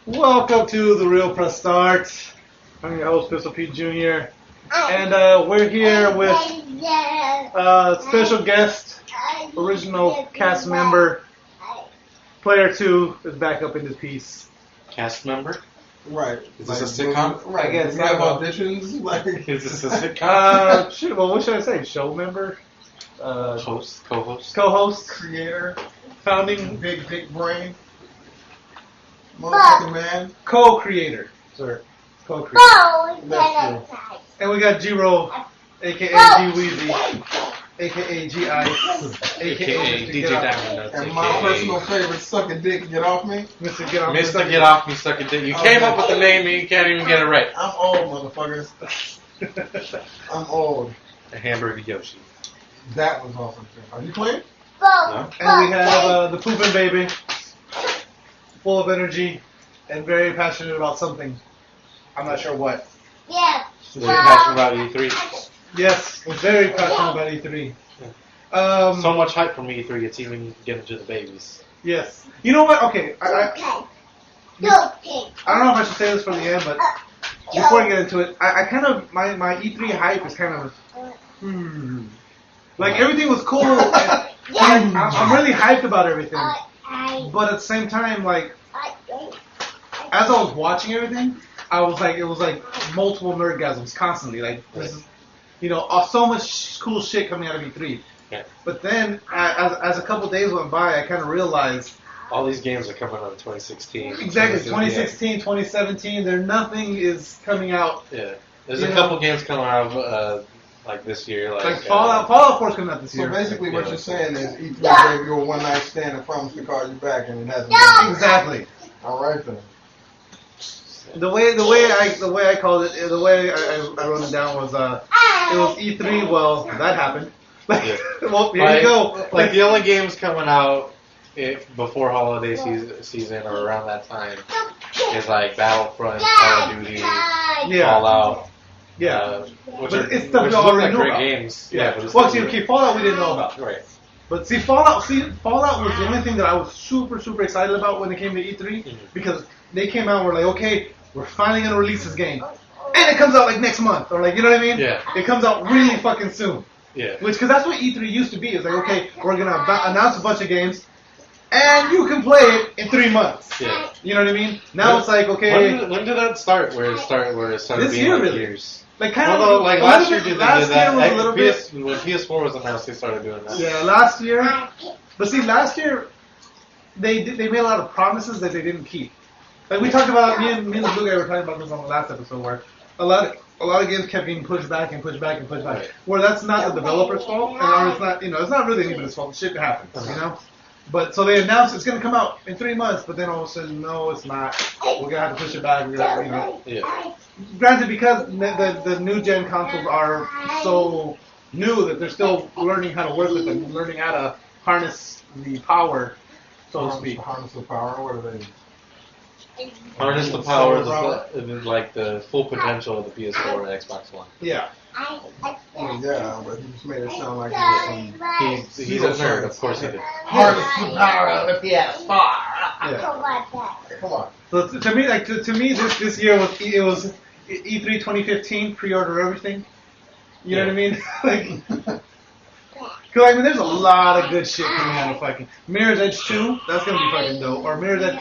Welcome to The Real Press Start. I'm your host, Pistol Pete Jr. And we're here with special guest, original cast member, Player 2 is back up in this piece. Cast member? Right. Is this a sitcom? Right. I guess. We have auditions. Like, Is this a sitcom? Shit, well, what should I say? Show member? Host? Co-host? Co-host? creator, Founding? big brain, motherfucking man. Co-creator, sir. Co-creator. That's true. And we got G-Roll, a.k.a. G-Weezy, a.k.a. G-Ice, AKA DJ Diamond. And my personal favorite, suck a dick, get off me. Mr. Get Off. Mr. Get Off Me, Suck a Dick. You came up with the name and you can't even get it right. I'm old, motherfuckers. I'm old. A hamburger Yoshi. That was awesome. Are you playing? No? And we have the Poopin' Baby, full of energy and very passionate about something. I'm not sure what. Yeah. We're passionate about E3. Yes, very passionate about E3. So much hype from E3, it's even getting to the babies. Yes. You know what? Okay. I don't know if I should say this for the end, but before I get into it, I kind of, my E3 hype is kind of, like everything was cool. And I'm really hyped about everything. But at the same time, like, as I was watching everything, I was like, it was like multiple nerdgasms constantly. Like, this is, you know, so much cool shit coming out of E3. Yeah. But then, as a couple days went by, I kind of realized, All these games are coming out in 2016. exactly, 2016, 2017, nothing is coming out. Yeah. There's You a couple games coming out like this year. Like Fallout 4's coming out this So year. basically, what you're saying is E3 gave you a one-night stand and promised to call you back, and it hasn't been. Exactly. All right then. The way I called it, the way I wrote it down was it was E3. Well, that happened. Yeah. Well, here you go. Like the only games coming out before holiday season or around that time is like Battlefront, Call of Duty, Fallout. Yeah. Which But are it's stuff we look already like knew great about. games. Yeah. But it's Well, still see, Fallout we didn't know about. right. But Fallout was the only thing that I was super excited about when it came to E3 because they came out and were like, okay, we're finally gonna release this game, and it comes out like next month or like, you know what I mean? Yeah. It comes out really fucking soon. Yeah. Because that's what E3 used to be. It's like, okay, we're gonna announce a bunch of games, and you can play it in 3 months. Yeah. You know what I mean? Now it's like, okay, When did that start? Where it started This being year, like really. years. like kind Although, of like a last little year, bit- they last did that. year was a little bit. When PS4 was announced, they started doing that. Yeah, last year. But see, last year they made a lot of promises that they didn't keep. Like we talked about, me and the Blue Guy were talking about this on the last episode, where a lot of games kept getting pushed back and pushed back and pushed back. Right. Where that's not the developer's fault, or it's not, it's not really anybody's fault. Shit happens, you know. But so they announced it's gonna come out in 3 months, but then all of a sudden, no, it's not. We're gonna have to push it back. We're gonna, you know. Yeah. Granted, because the new gen consoles are so new that they're still learning how to work with them, learning how to harness the power, so to speak. Harness the power. What are they? Harness the power, like the full potential of the PS4 and Xbox One. Yeah. Well, yeah, but he just made it sound like it was some He's a nerd, of course he did. harness the power of the PS4. Yeah. Come on. So to me, like to me, this year was E3 2015 pre-order everything. You know what I mean? Like, cause I mean, there's a lot of good shit coming out of fucking Mirror's Edge 2. That's gonna be fucking dope. Or Mirror's Edge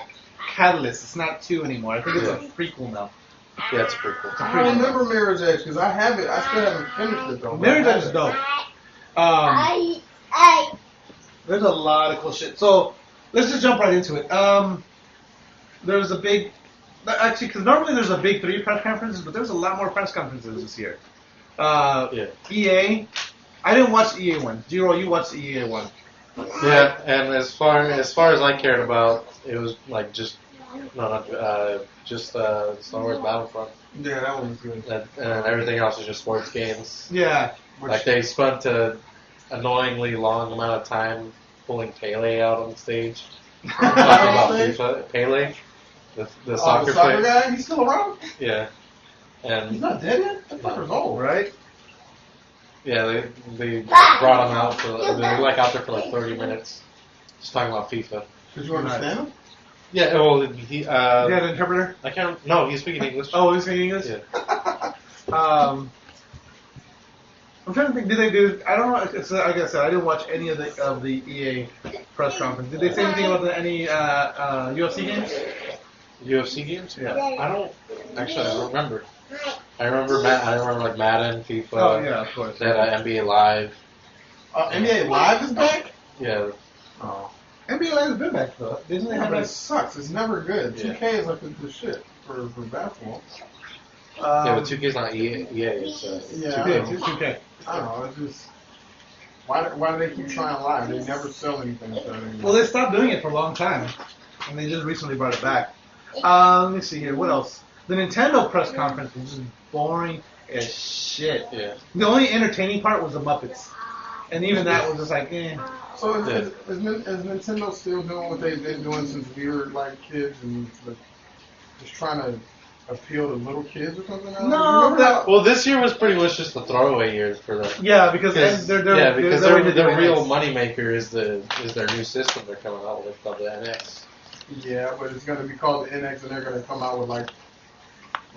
Catalyst. It's not 2 anymore. I think it's a prequel now. Yeah, it's pretty cool. I don't remember Mirror's Edge because I have it. I still haven't finished it though. Mirror's Edge is dope. There's a lot of cool shit. So let's just jump right into it. There's a big, actually, because normally there's a big 3 press conferences, but there's a lot more press conferences this year. Yeah. EA. I didn't watch the EA one. Giro, you watched the EA one. Yeah, and as far as I cared about, it was like just Star Wars Battlefront, Yeah, that one was good. and everything else is just sports games. Yeah. Like they spent an annoyingly long amount of time pulling Pele out on stage, talking about FIFA. Pele, the soccer player. guy, he's still around? Yeah, and He's not dead yet? That fucker's old, right? yeah, they brought him out they were like out there for like 30 minutes, just talking about FIFA. Did you understand him? Yeah, well, he He had an interpreter. I can't. No, he's speaking English. Oh, he's speaking English. Yeah. I'm trying to think. Did they do? I don't know. It's, like I said, I didn't watch any of the EA press conference. Did they say anything about any UFC games? UFC games? Yeah. I don't actually. I don't remember. I remember like Madden, FIFA. Oh yeah, of course. They had NBA Live. NBA Live is back? Yeah. Oh. NBA Live has been back though. Didn't they Yeah, have but it that? sucks. It's never good. Yeah. 2K is like the shit for basketball. Yeah, but 2K's not EA. It's Yeah, 2K. 2K. I don't know. It's just why do they keep trying live? They never sell anything. So Well, they stopped doing it for a long time, and they just recently brought it back. Let me see here. What else? The Nintendo press conference was just boring as shit. Yeah. The only entertaining part was the Muppets, and even that was just like, eh. So is Nintendo still doing what they've been doing since we were like kids and like, just trying to appeal to little kids or something? No, that, Well, this year was pretty much just a throwaway year for them. yeah, because Because they're their doing real NX. moneymaker is their new system they're coming out with called the NX. Yeah, but it's gonna be called the NX, and they're gonna come out with like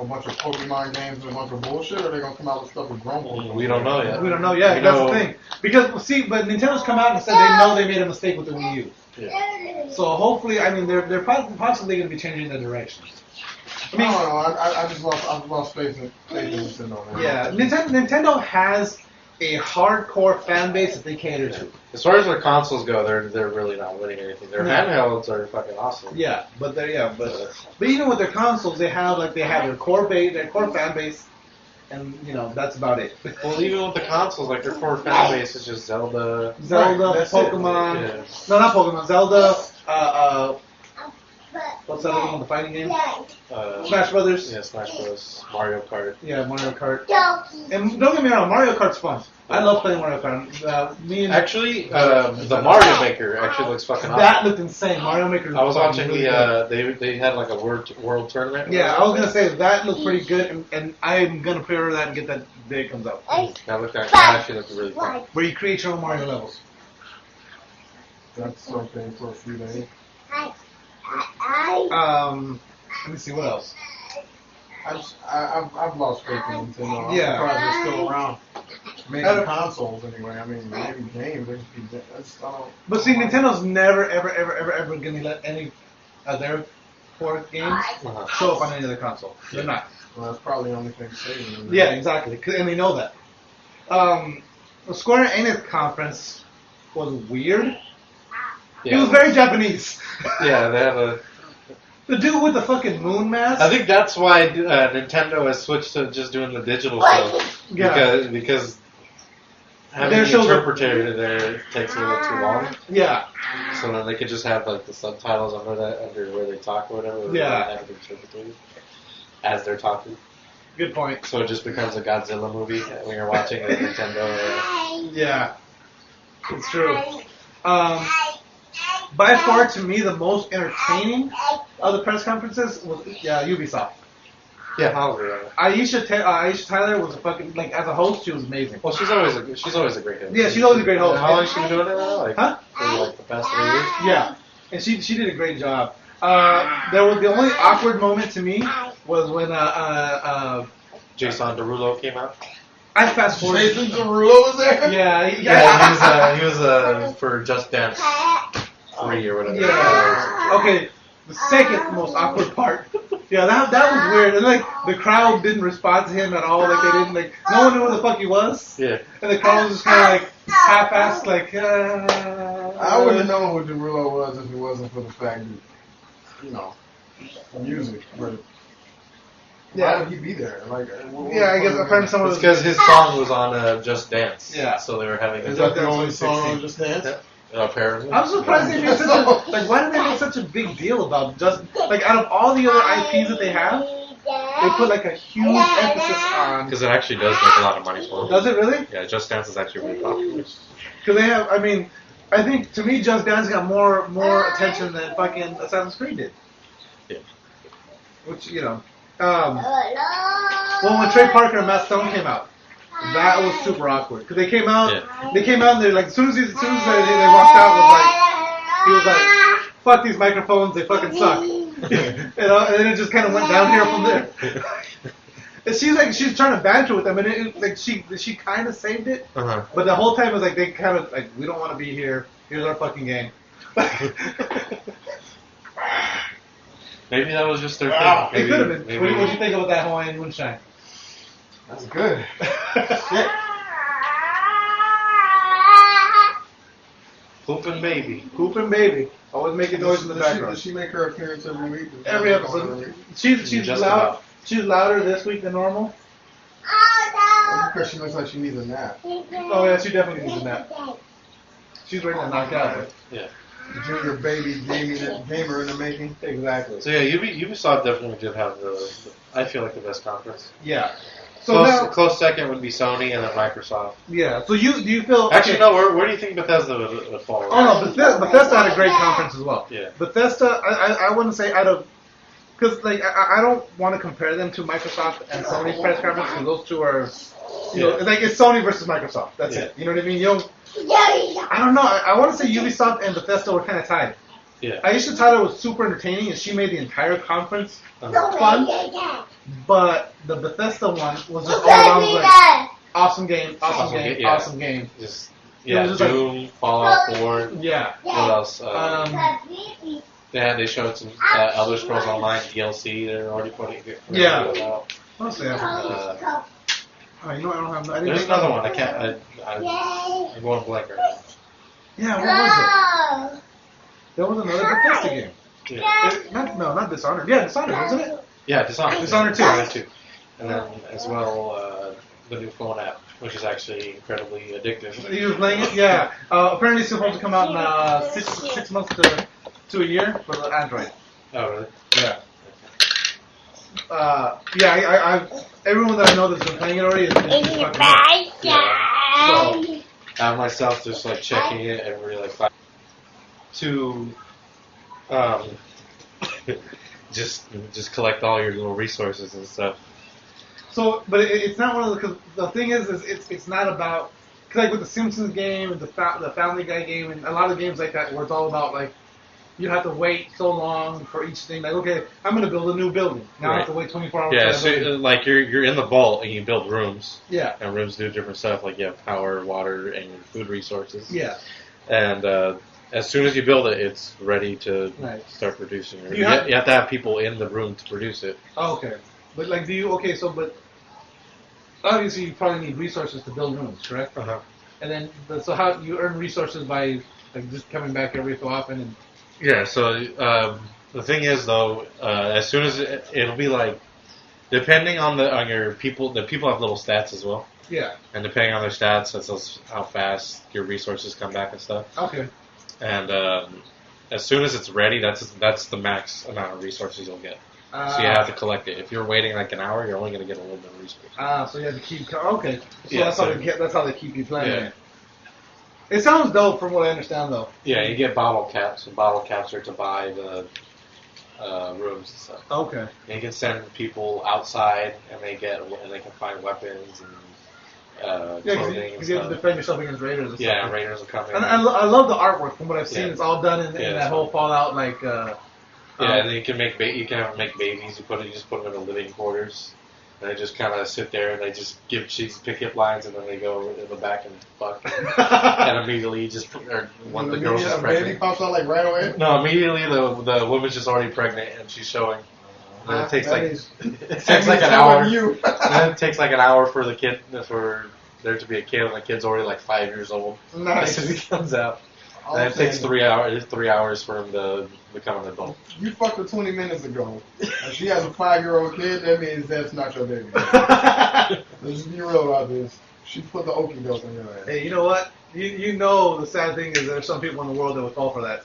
a bunch of Pokemon games and a bunch of bullshit, or they're gonna come out with stuff with Grumble. We don't know yet. We don't know yet. We That's know- the thing. Because see, but Nintendo's come out and said they know they made a mistake with the Wii U. Yeah. So hopefully, I mean, they're possibly going to be changing their direction. I mean, I've lost faith in Nintendo. Man. yeah, Nintendo has a hardcore fan base that they cater to. As far as their consoles go, they're really not winning anything. Their No. handhelds are fucking awesome. Yeah, but even with their consoles, they have their core fan base, and that's about it. Well, even with the consoles, like their core fan base is just Zelda. Zelda, Right, that's Pokemon. Yeah. No, not Pokemon. Zelda. What's that other one? The fighting game? Smash Brothers. Yeah, Smash Bros. Mario Kart. Yeah, Mario Kart. And don't get me wrong, Mario Kart's fun. I love playing Mario Kart. Me and Actually, the Mario Maker actually looks fucking awesome. that looked insane. Mario Maker. I was watching really good. they had like a world tournament. Yeah, I was gonna say that looked pretty good, and I'm gonna pre-order that and get that the day it comes out. That actually looked really fun. Where you create your own Mario levels. That's something for a few days. Let me see what else. I've lost faith in Nintendo. I'm Yeah. surprised they're still around. I Maybe don't- consoles anyway. I mean, maybe games. They just be, But see, Nintendo's never, ever gonna let any of their core games Uh-huh. show up on any other console. They're not. well, that's probably the only thing saving them. Yeah, exactly, and they know that. The Square Enix conference was weird. It was very Japanese. Yeah, they have a. The dude with the fucking moon mask. I think that's why Nintendo has switched to just doing the digital stuff. Yeah. Because having Their the shows are- interpreter there takes a little too long. Yeah. So then they could just have like the subtitles under where they talk or whatever. Or Yeah. have it interpreted as they're talking. Good point. So it just becomes a Godzilla movie when you're watching a Nintendo. Yeah. It's true. By far, to me, the most entertaining of the press conferences was Ubisoft. Yeah, I'll agree on it. Aisha Tyler was a fucking as a host. She was amazing. Well, she's always a great host. Yeah, she's always a great host. How long has she been doing it now? Like, Huh? maybe like the past 3 years? Yeah, and she did a great job. There was the only awkward moment to me was when Jason Derulo came out. I fast forwarded. Jason Derulo was there? Yeah, Yeah, he was for Just Dance 3 or whatever. Yeah. Okay, the second most awkward part. Yeah, that was weird. And the crowd didn't respond to him at all. Like they didn't no one knew who the fuck he was. Yeah. And the crowd was just kind of half-assed I wouldn't have known who Derulo was if it wasn't for the fact that, music. But why would he be there? Yeah, I guess apparently someone It's was. because his song was on Just Dance. Yeah. So they were having Is a that the Dance only 2016. song on Just Dance? Yeah. Apparently. I'm surprised they made such a why did they make such a big deal about just out of all the other IPs that they have, they put a huge emphasis on. Because it actually does make a lot of money for them. Does it really? Yeah, Just Dance is actually really popular. Because they have. I mean, I think to me, Just Dance got more attention than fucking Assassin's Creed did. Yeah. Which well, when Trey Parker and Matt Stone came out, that was super awkward. Because they came out, Yeah. and they're as soon as they walked out, he was like, fuck these microphones, they fucking suck. And then it just kind of went down here from there. And she's trying to banter with them, and she kind of saved it, but the whole time it was like they kind of like, we don't want to be here. Here's our fucking game. Maybe that was just their thing. It could have been. What did you think about that Hawaiian moonshine? That's good. Shit. Pooping baby. Pooping baby. Always making noise in the background. Does she make her appearance every week? Every episode. She's loud. She's louder this week than normal. Because she looks like she needs a nap. Oh yeah, she definitely needs a nap. She's ready to knock out. Right? Yeah. Junior baby gamer in the making. Exactly. So yeah, Ubisoft definitely did have I feel like the best conference. Yeah. So close second would be Sony and then Microsoft. Yeah. So do you feel? Actually, no. Where do you think Bethesda would fall? Oh no, Bethesda had a great conference as well. Yeah. Bethesda, I wouldn't say out of, because like I don't want to compare them to Microsoft and Sony's press conference, because those two are, you know, like it's Sony versus Microsoft. That's it. You know what I mean? You don't. I don't know. I want to say Ubisoft and Bethesda were kind of tied. Yeah. Aisha Tyler was super entertaining, and she made the entire conference fun. But the Bethesda one was just all around like awesome game. Just just Doom, Fallout 4. Yeah. What else? They showed some Elder Scrolls Online DLC. They're already putting it. Out. Honestly, you know, I don't have. There's another one. I can't. I'm going blank right now. Yeah, what was it? There was another Bethesda game. Yeah. Not Dishonored. Yeah, Dishonored, wasn't it? Yeah, Dishonored. Dishonored 2. And then as well the new phone app, which is actually incredibly addictive. You were playing it? Yeah. Apparently it's supposed to come out in 6 months to a year for the Android. Oh, really? Yeah. I everyone that I know that's been playing it already is fucking good. So, I myself just like checking it every like 5 to just collect all your little resources and stuff. So, but it's not one of the. Cause the thing is it's not about. Cause like with the Simpsons game and the Family Guy game and a lot of games like that where it's all about like you have to wait so long for each thing. Like, okay, I'm gonna build a new building. Now I have to wait 24 hours. Yeah, so like you're in the vault and you build rooms. Yeah. And rooms do different stuff. Like you have power, water, and your food resources. Yeah. And as soon as you build it, it's ready to start producing. You have to have people in the room to produce it. Oh, okay. But like, but obviously you probably need resources to build rooms, correct? Uh-huh. And then, so how you earn resources by like just coming back every so often and. Yeah. So the thing is though, as soon as it'll be like, depending on your people, the people have little stats as well. Yeah. And depending on their stats, that's how fast your resources come back and stuff. Okay. And as soon as it's ready, that's the max amount of resources you'll get. So you have to collect it. If you're waiting like an hour, you're only going to get a little bit of resources. So you have to keep. Okay. So yeah, that's how they keep you playing. Yeah. It sounds dope from what I understand, though. Yeah, you get bottle caps, and bottle caps are to buy the rooms and stuff. Okay. And you can send people outside, and they can find weapons and clothing. Because you have to defend yourself against raiders. And stuff. stuff. Raiders will come in. And I love the artwork. From what I've seen, it's all done in that whole Fallout like. And then you can make babies. You just put them in the living quarters. And they just kind of sit there and they just give cheesy pick-up lines, and then they go in the back and fuck. And immediately you just one of the girls is pregnant. Baby pops out like right away. No, immediately the woman's just already pregnant and she's showing. And it takes like an hour. And it takes like an hour for the kid for there to be a kid, and the kid's already like 5 years old. Nice. As he comes out. And it takes 3 hours. 3 hours for him to become an adult. You fucked her 20 minutes ago. If she has a 5-year-old kid, that means that's not your baby. Let's be real about this. She put the okie doke in your ass. Hey, you know what? You know the sad thing is there's some people in the world that would fall for that.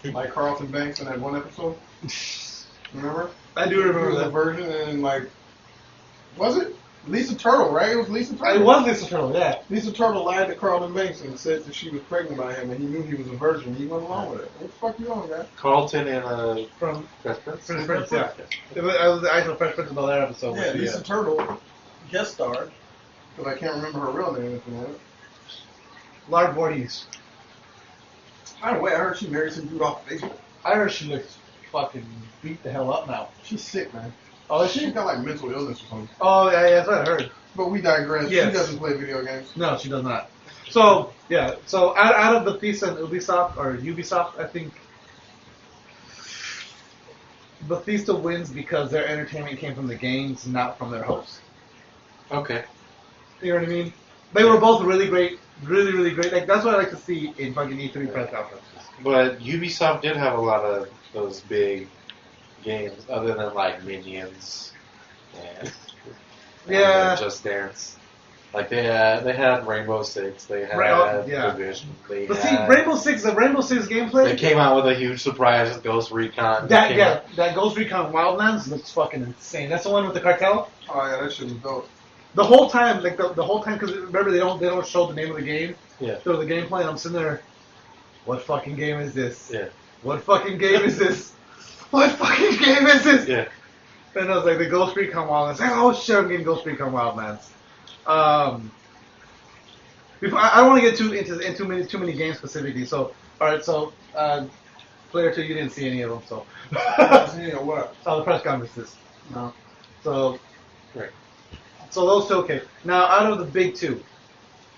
Like Carlton Banks in that one episode. Remember? I do remember that version, and like, was it Lisa Turtle? Right? It was Lisa Turtle. It was Lisa Turtle. Yeah. Lisa Turtle lied to Carlton Banks and said that she was pregnant by him, and he knew he was a virgin. He went along with it. What the fuck you on, guy? Carlton and from Fresh Prince. Fresh Prince, yeah. It was the actual Fresh Prince of Bel-Air episode. Yeah, Lisa Turtle guest starred, because I can't remember her real name at the moment. Lard Voorhees. By the way, I heard she married some dude off Facebook. I heard she looks fucking beat the hell up now. She's sick, man. Oh, is She's she? got like mental illness or something. Oh, yeah, that's what I heard. But we digress. Yes. She doesn't play video games. No, she does not. So, yeah. So, out of Bethesda and Ubisoft, or Ubisoft, I think Bethesda wins because their entertainment came from the games, not from their hosts. Okay. You know what I mean? They were both really great, really, really great. Like, that's what I like to see in fucking E3 press conferences. But Ubisoft did have a lot of those big games, other than like Minions and Yeah. Just Dance. Like they had Rainbow Six, they had yeah. Division, they But see, had, Rainbow Six gameplay. They came out with a huge surprise with Ghost Recon. That Ghost Recon Wildlands looks fucking insane. That's the one with the cartel. Oh yeah, that shit was dope. The whole time, like the whole time, because remember they don't show the name of the game. Yeah. Show the gameplay, and I'm sitting there. What fucking game is this? Yeah. What fucking game is this? What fucking game is this? Yeah. And I was like, the Ghost Recon Wildlands. Like, oh shit, I'm getting Ghost Recon Wildlands. Before, I don't want to get into too many games specifically. So, all right. So, Player 2, you didn't see any of them. So, What? the press conferences. No. So, Right. so those two, okay. Now, out of the big two,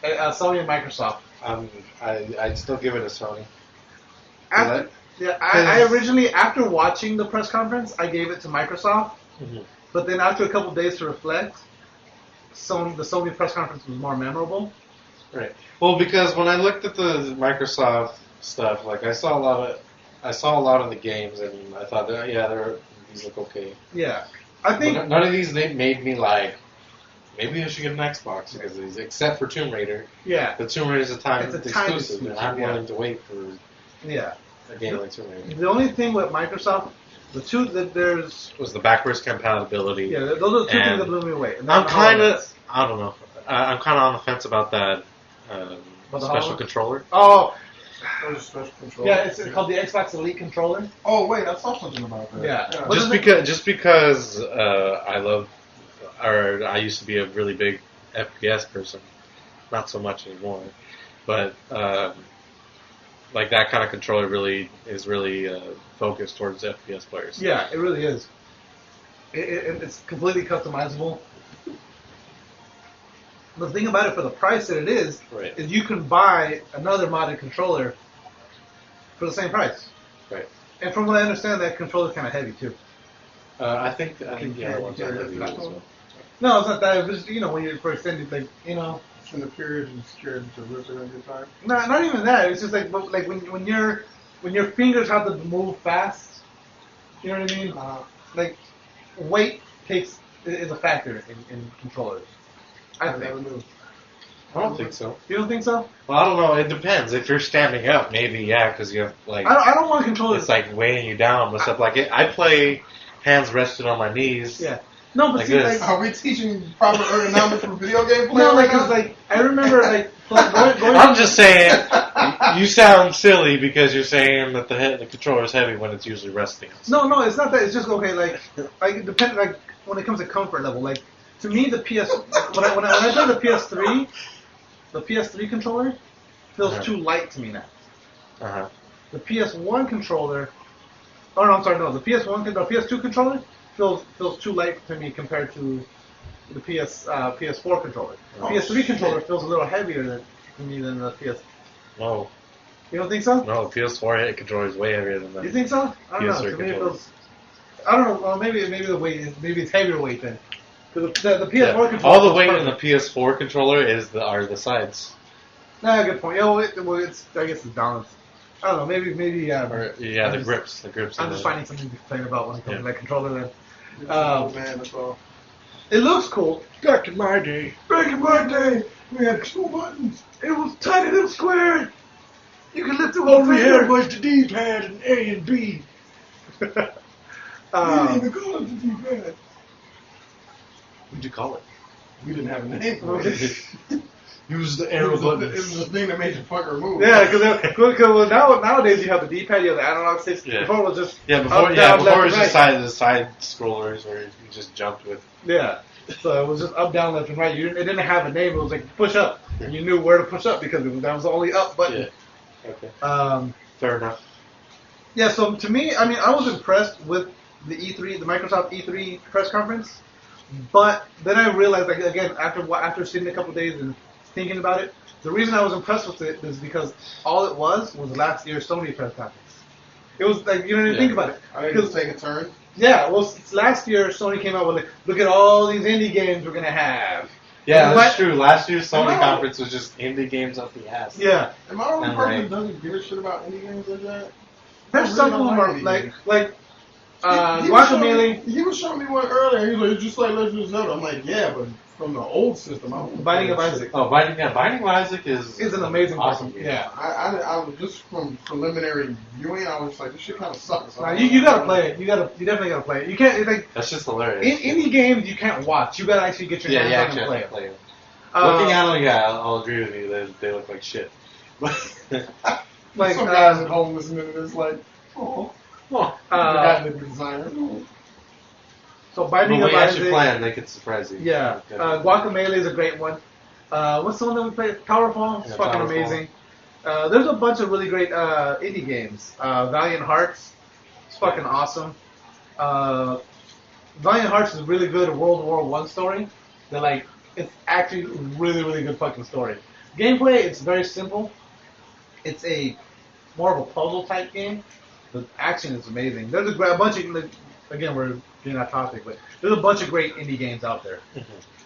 Sony and Microsoft. I'd still give it a Sony. After, I originally, after watching the press conference, I gave it to Microsoft. Mm-hmm. But then after a couple days to reflect, the Sony press conference was more memorable. Right. Well, because when I looked at the Microsoft stuff, like I saw a lot of the games, and I thought, these look okay. Yeah, I think But none of these they made me like. Maybe I should get an Xbox because of these, except for Tomb Raider. Yeah, The Tomb Raider is a time It's a time exclusive, and exclusive, I'm yeah. willing to wait for yeah. a game like Tomb Raider. The only thing with Microsoft, the two that there's, Was the backwards compatibility? yeah, those are the two things And that blew me away. And I'm then kind of, HoloLens. I don't know. I'm kind of on the fence about that About the special HoloLens? controller. Oh, That was a special control. yeah, it's called the Xbox Elite controller. Oh wait, I saw something about that. Yeah. What Just because I love, or I used to be a really big FPS person, not so much anymore, but like that kind of controller really is focused towards FPS players. Yeah, it really is. It's completely customizable. The thing about it, for the price that it is Right. you can buy another modded controller for the same price. Right. And from what I understand, that controller's kind of heavy too. I think yeah, Yeah, ones yeah, are yeah, heavy yeah. as well. No, it's not that. It was just, when you're for extended, like, It's in the period and scared to rip it at the time. not even that. It's just like when your fingers have to move fast. You know what I mean? Like weight is a factor in controllers. I never think. knew. I don't think so. You don't think so? Well, I don't know. It depends. If you're standing up, maybe because you have like I don't want controllers. it's like weighing you down, but stuff like it. I play hands rested on my knees. Yeah. No, but Like see, this. like Are we teaching proper ergonomics for video game play? no, like right now? because like I remember like going I'm just saying, you sound silly because you're saying that the controller is heavy when it's usually resting. No, it's not that. It's just okay. Like it depends. Like when it comes to comfort level, like to me, the PS when I play the PS3 controller feels Uh-huh. too light to me now. Uh-huh. The PS1 controller. Oh no, I'm sorry. No, the PS2 controller feels too light to me compared to the PS4 controller. The Oh, PS3 controller feels a little heavier to me than the PS. No, You don't think so? no, the PS4 controller is way heavier than You that. think so? I don't know. PS3 To me, it controller. feels. I don't know. Well, maybe the weight. Maybe it's heavier weight then. Because the PS4 Yeah. controller. All the feels weight in the perfect. PS4 controller are the sides. Nah, good point. Yeah, it's. I guess it's balanced. I don't know. Maybe. Or, yeah, I'm the just- grips. The grips. I'm in just the- finding something to complain about when it comes Yeah. to that controller. Then Oh man, that's all. it looks cool. Back in my day, we had two buttons. It was tight and squared. You can lift it All with we finger. had was the D-pad and A and B. We didn't even call it the D-pad. What'd you call it? We didn't have a name for it. Use the It was the thing that made the fucker move. Yeah, because nowadays you have the D-pad, you have the analog sticks. Yeah. Before it was just Yeah, before up, down, before it left, was and just side scrollers where you just jumped with. Yeah. So it was just up, down, left, and right. It didn't have a name. It was like push up. And you knew where to push up because that was the only up button. Yeah. Okay. Fair enough. Yeah, so to me, I mean, I was impressed with the E3, the Microsoft E3 press conference, but then I realized, like, again, after sitting a couple days and thinking about it, the reason I was impressed with it is because all it was last year's Sony press conference. It was like, you don't even think about it. I didn't take a turn. Yeah, well, last year Sony came out with, like, look at all these indie games we're gonna have. Yeah, that's true. Last year's Sony conference was just indie games up the ass. Yeah. Am I the only person that doesn't give a shit about indie games like that? There's some of them are like Guacamelee. He was showing me one earlier. He was like, it's just like Legend of Zelda. I'm like, yeah, but from the old system. Binding of Isaac. Oh, Binding of Isaac is an amazing awesome game. game. Yeah. I was just from preliminary viewing. I was like, this shit kind of sucks. You gotta play it. You definitely gotta play it. You can't like. That's just hilarious. Indie games you can't watch. You gotta actually get your hands on and play it. Looking at them, yeah, I'll agree with you. They look like shit. Like some guys at home listening to this, like, oh, the designer. So Binding of Isaac. Isaac. Plan, they could surprise you. Yeah. Guacamelee is a great one. What's the one that we played? Towerfall. It's fucking Towerfall. amazing. There's a bunch of really great indie games. Valiant Hearts. It's fucking awesome. Valiant Hearts is a really good World War I story. They're like, it's actually a really, really good fucking story. Gameplay, it's very simple. It's more of a puzzle type game. The action is amazing. There's a bunch of, again, we're getting off topic, but there's a bunch of great indie games out there.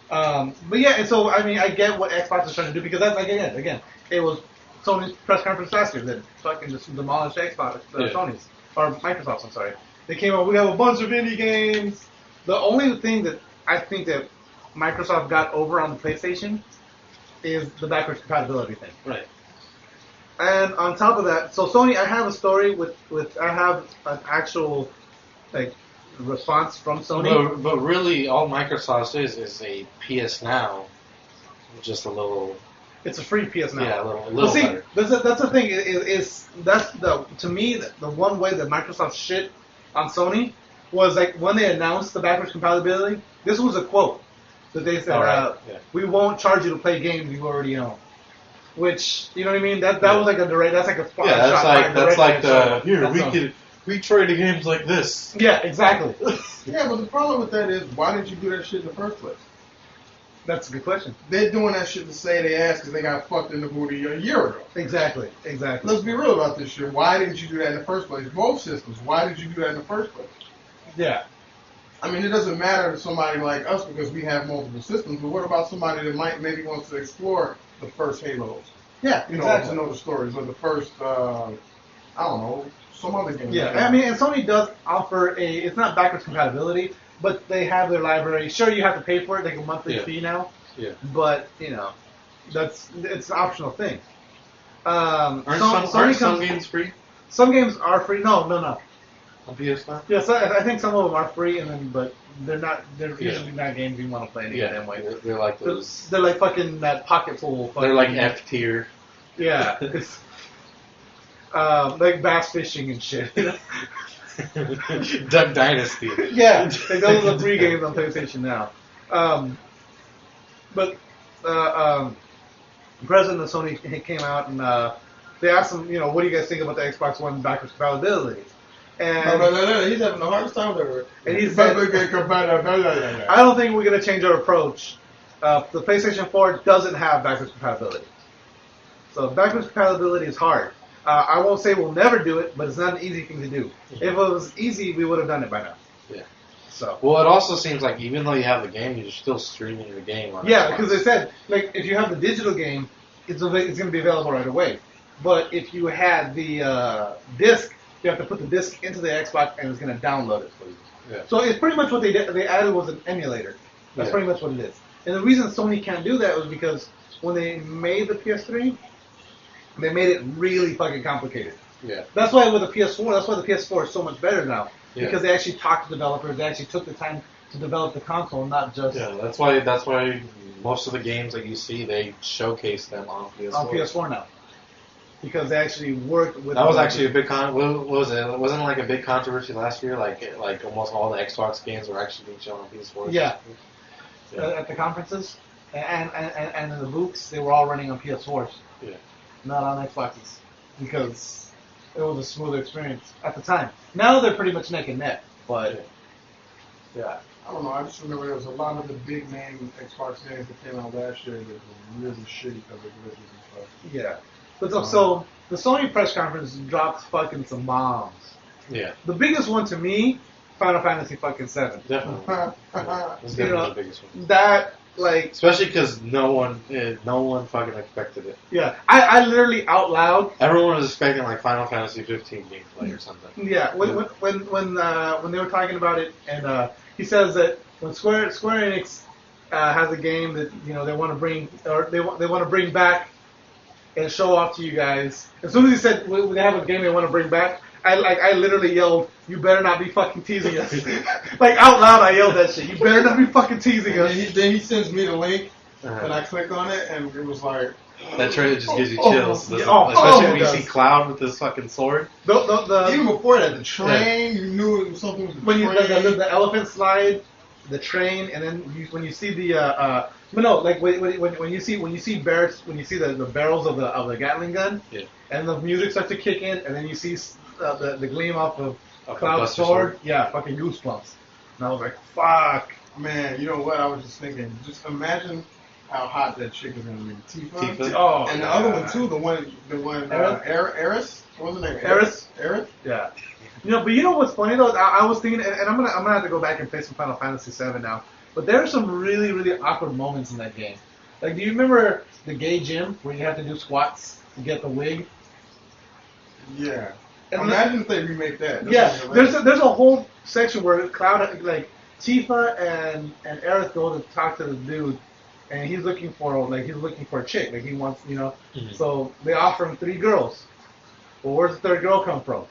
But yeah, and so I mean, I get what Xbox is trying to do because that's like again, it was Sony's press conference last year that fucking just demolished Xbox, Sony's or Microsoft's. I'm sorry. They came out. We have a bunch of indie games. The only thing that I think that Microsoft got over on the PlayStation is the backwards compatibility thing. Right. And on top of that, so Sony, I have a story with I have an actual like response from Sony. But really, all Microsoft is a PS Now, just a little. It's a free PS Now. Yeah, a little well, see, better. that's the thing. To me the one way that Microsoft shit on Sony was like when they announced the backwards compatibility. This was a quote that they said, "We won't charge you to play games you already own." Which, you know what I mean? That was like a direct. That's like a spot. Yeah, that's like we trade games like this. Yeah, exactly. Yeah, but the problem with that is, why didn't you do that shit in the first place? That's a good question. They're doing that shit to say they ass because they got fucked in the booty a year ago. Exactly. Let's be real about this shit. Why didn't you do that in the first place? Both systems. Why did you do that in the first place? Yeah. I mean, it doesn't matter to somebody like us because we have multiple systems, but what about somebody that maybe wants to explore the first Halos? Yeah, you know, to know the stories, or the first, I don't know, some other game. Yeah, I mean, and Sony does offer it's not backwards compatibility, but they have their library. Sure, you have to pay for it, like a monthly fee now. Yeah. But, you know, it's an optional thing. Aren't some games free? Some games are free. No. On PS5? Yeah, so I think some of them are free, but they're usually not games you want to play any way. They're like those. They're like fucking that pocket full. They're like F tier. Yeah. It's, like bass fishing and shit. Duck Dynasty. Yeah, like those are the free games on PlayStation now. But the president of Sony came out and they asked him, what do you guys think about the Xbox One backwards compatibility? And no, he's having the hardest time ever. And he said, I don't think we're going to change our approach. The PlayStation 4 doesn't have backwards compatibility. So backwards compatibility is hard. I won't say we'll never do it, but it's not an easy thing to do. If it was easy, we would have done it by now. Yeah. So. Well, it also seems like even though you have the game, you're still streaming the game on Xbox. Because they said, like, if you have the digital game, it's going to be available right away. But if you had the disc, you have to put the disc into the Xbox, and it's going to download it for you. Yeah. So it's pretty much what they did. They added was an emulator. That's pretty much what it is. And the reason Sony can't do that was because when they made the PS3, they made it really fucking complicated. Yeah. That's why with the PS4, that's why the PS4 is so much better now. Yeah. Because they actually talked to developers. They actually took the time to develop the console, not just. Yeah, that's why most of the games that you see, they showcase them on PS4. On PS4 now. Because they actually worked with. That was actually a big what was it? Wasn't it like a big controversy last year? Like almost all the Xbox games were actually being shown on PS4. Yeah. At the conferences and in the booths, they were all running on PS4s. Yeah. Not on Xboxes, because it was a smoother experience at the time. Now they're pretty much neck and neck, but yeah. I don't know. I just remember there was a lot of the big name Xbox games that came out last year that were really shitty because of glitches and stuff. Yeah. But so the Sony press conference dropped fucking some bombs. Yeah. The biggest one to me, Final Fantasy fucking 7. Definitely. That's You know, definitely the biggest one. That, like... Especially because no one fucking expected it. Yeah. I literally out loud... Everyone was expecting like Final Fantasy 15 gameplay or something. Yeah. When they were talking about it, and he says that when Square Enix has a game that, you know, they want to bring, or they want to bring back and show off to you guys. As soon as he said when they have a game they want to bring back, I literally yelled, "You better not be fucking teasing us!" Like out loud, I yelled that shit. You better not be fucking teasing us. Then he sends me the link, and I click on it, and it was like. That trailer just gives you chills, yeah, especially when you does. see Cloud with this fucking sword. Even before that, the train, you knew it was something with the when train. the elephant slide, the train, and then when you see the but no, like when you see barrels, when you see the barrels of the Gatling gun, Yeah. and the music starts to kick in, and then you see the gleam off of Of Cloud's Buster sword, yeah, fucking goosebumps. And I was like, fuck. Man, you know what? I was just thinking. Just imagine how hot that chick is gonna be. Tifa. Oh, And the other one too. The one. Eris. What was her name? Eris? Eris. Yeah. But you know what's funny though? I was thinking, and I'm gonna have to go back and play some Final Fantasy VII now. But there are some really, really awkward moments in that game. Like, do you remember the gay gym where you have to do squats to get the wig? Yeah. And imagine if they remake that. There's a whole section where Cloud, like Tifa and Aerith go to talk to the dude, and he's looking for a chick, like he wants, Mm-hmm. So they offer him 3 girls. Well, where's the third girl come from?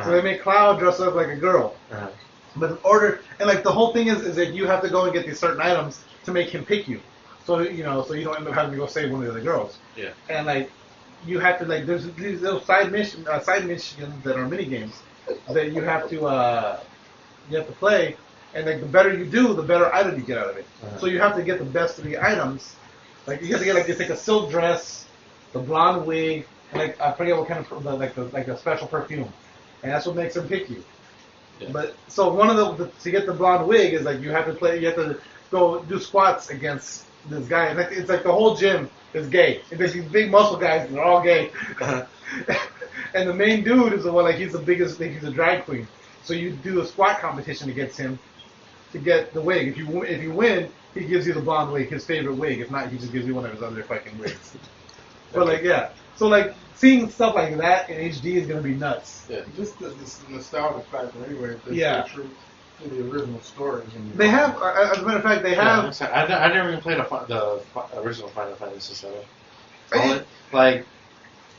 So they make Cloud dress up like a girl. Uh-huh. But in order, and like the whole thing is that you have to go and get these certain items to make him pick you. So so you don't end up having to go save one of the other girls. Yeah. And like you have to there's these little side missions that are mini games that you have to play, and like the better you do, the better item you get out of it. Uh-huh. So you have to get the best of the items. Like you have to get you take a silk dress, the blonde wig, and like I forget what kind of like a special perfume, and that's what makes him pick you. Yeah. But so one of the to get the blonde wig is like you have to go do squats against this guy, and it's like the whole gym is gay. And there's these big muscle guys, and they're all gay. Uh-huh. And the main dude is the one, like he's the biggest, he's a drag queen. So you do a squat competition against him to get the wig. If you win, he gives you the blonde wig, his favorite wig. If not, he just gives you one of his other fucking wigs. But like so like seeing stuff like that in HD is gonna be nuts. Yeah. Just the nostalgic factor, anyway. If they stay true to the original stories. They have, as a matter of fact, they have. Yeah, I never even played the original Final Fantasy VII.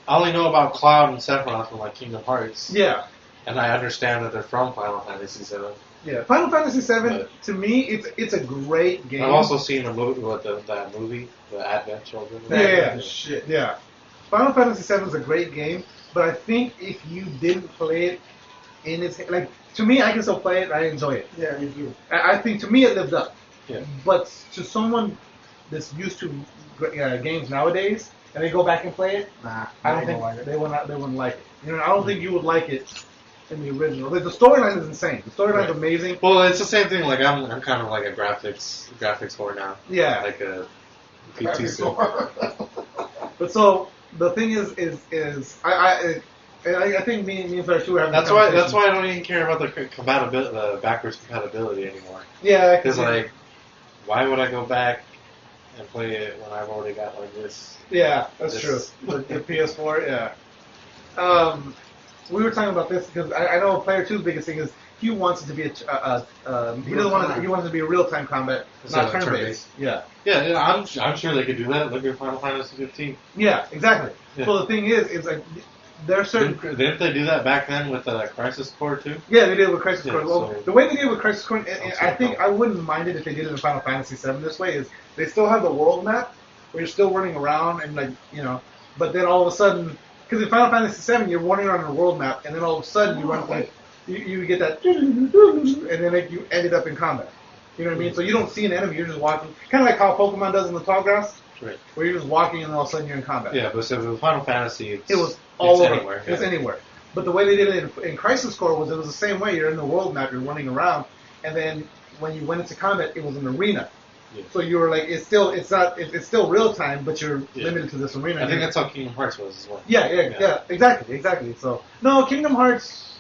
I only know about Cloud and Sephiroth from like Kingdom Hearts. Yeah. And I understand that they're from Final Fantasy VII. Yeah, Final Fantasy VII, to me, it's a great game. I've also seen the movie, that movie, The Advent Children. Yeah. Shit. Yeah. Final Fantasy VII is a great game, but I think if you didn't play it in its... Like, to me, I can still play it, I enjoy it. Yeah, me too. I think, to me, it lived up. Yeah. But to someone that's used to games nowadays, and they go back and play it, I don't think they wouldn't like it. I don't think you would like it in the original. Like, the storyline is insane. The storyline's amazing. Well, it's the same thing. Like I'm kind of like a graphics whore now. Yeah. Like a PT. But so the thing is I think me and Sarah were having. That's why I don't even care about the backwards compatibility anymore. Yeah. Because like, why would I go back and play it when I've already got like this? Yeah, that's true. The PS4, yeah. We were talking about this because I know Player 2's biggest thing is he wants it to be he doesn't want it. He wants it to be a real-time combat, not turn-based. Yeah. Yeah, I'm sure they could do that. Look at Final Fantasy 15. Yeah, exactly. Yeah. So the thing is like there are certain. Didn't they do that back then with Crisis Core too? Yeah, they did with Crisis Core. Well, so the way they did it with Crisis Core, I think I wouldn't mind it if they did it in Final Fantasy VII this way. Is they still have the world map where you're still running around and but then all of a sudden. Because in Final Fantasy VII, you're wandering around a world map, and then all of a sudden you run like you get that, and then you ended up in combat. You know what I mean? So you don't see an enemy; you're just walking, kind of like how Pokemon does in the tall grass, right? Where you're just walking, and all of a sudden you're in combat. Yeah, but so with Final Fantasy, it was all over. Anywhere. It's anywhere. But the way they did it in Crisis Core was it was the same way. You're in the world map, you're running around, and then when you went into combat, it was an arena. Yeah. So you were like, it's still real time, but you're limited to this arena. I think that's how Kingdom Hearts was as well. Yeah, exactly. So no, Kingdom Hearts.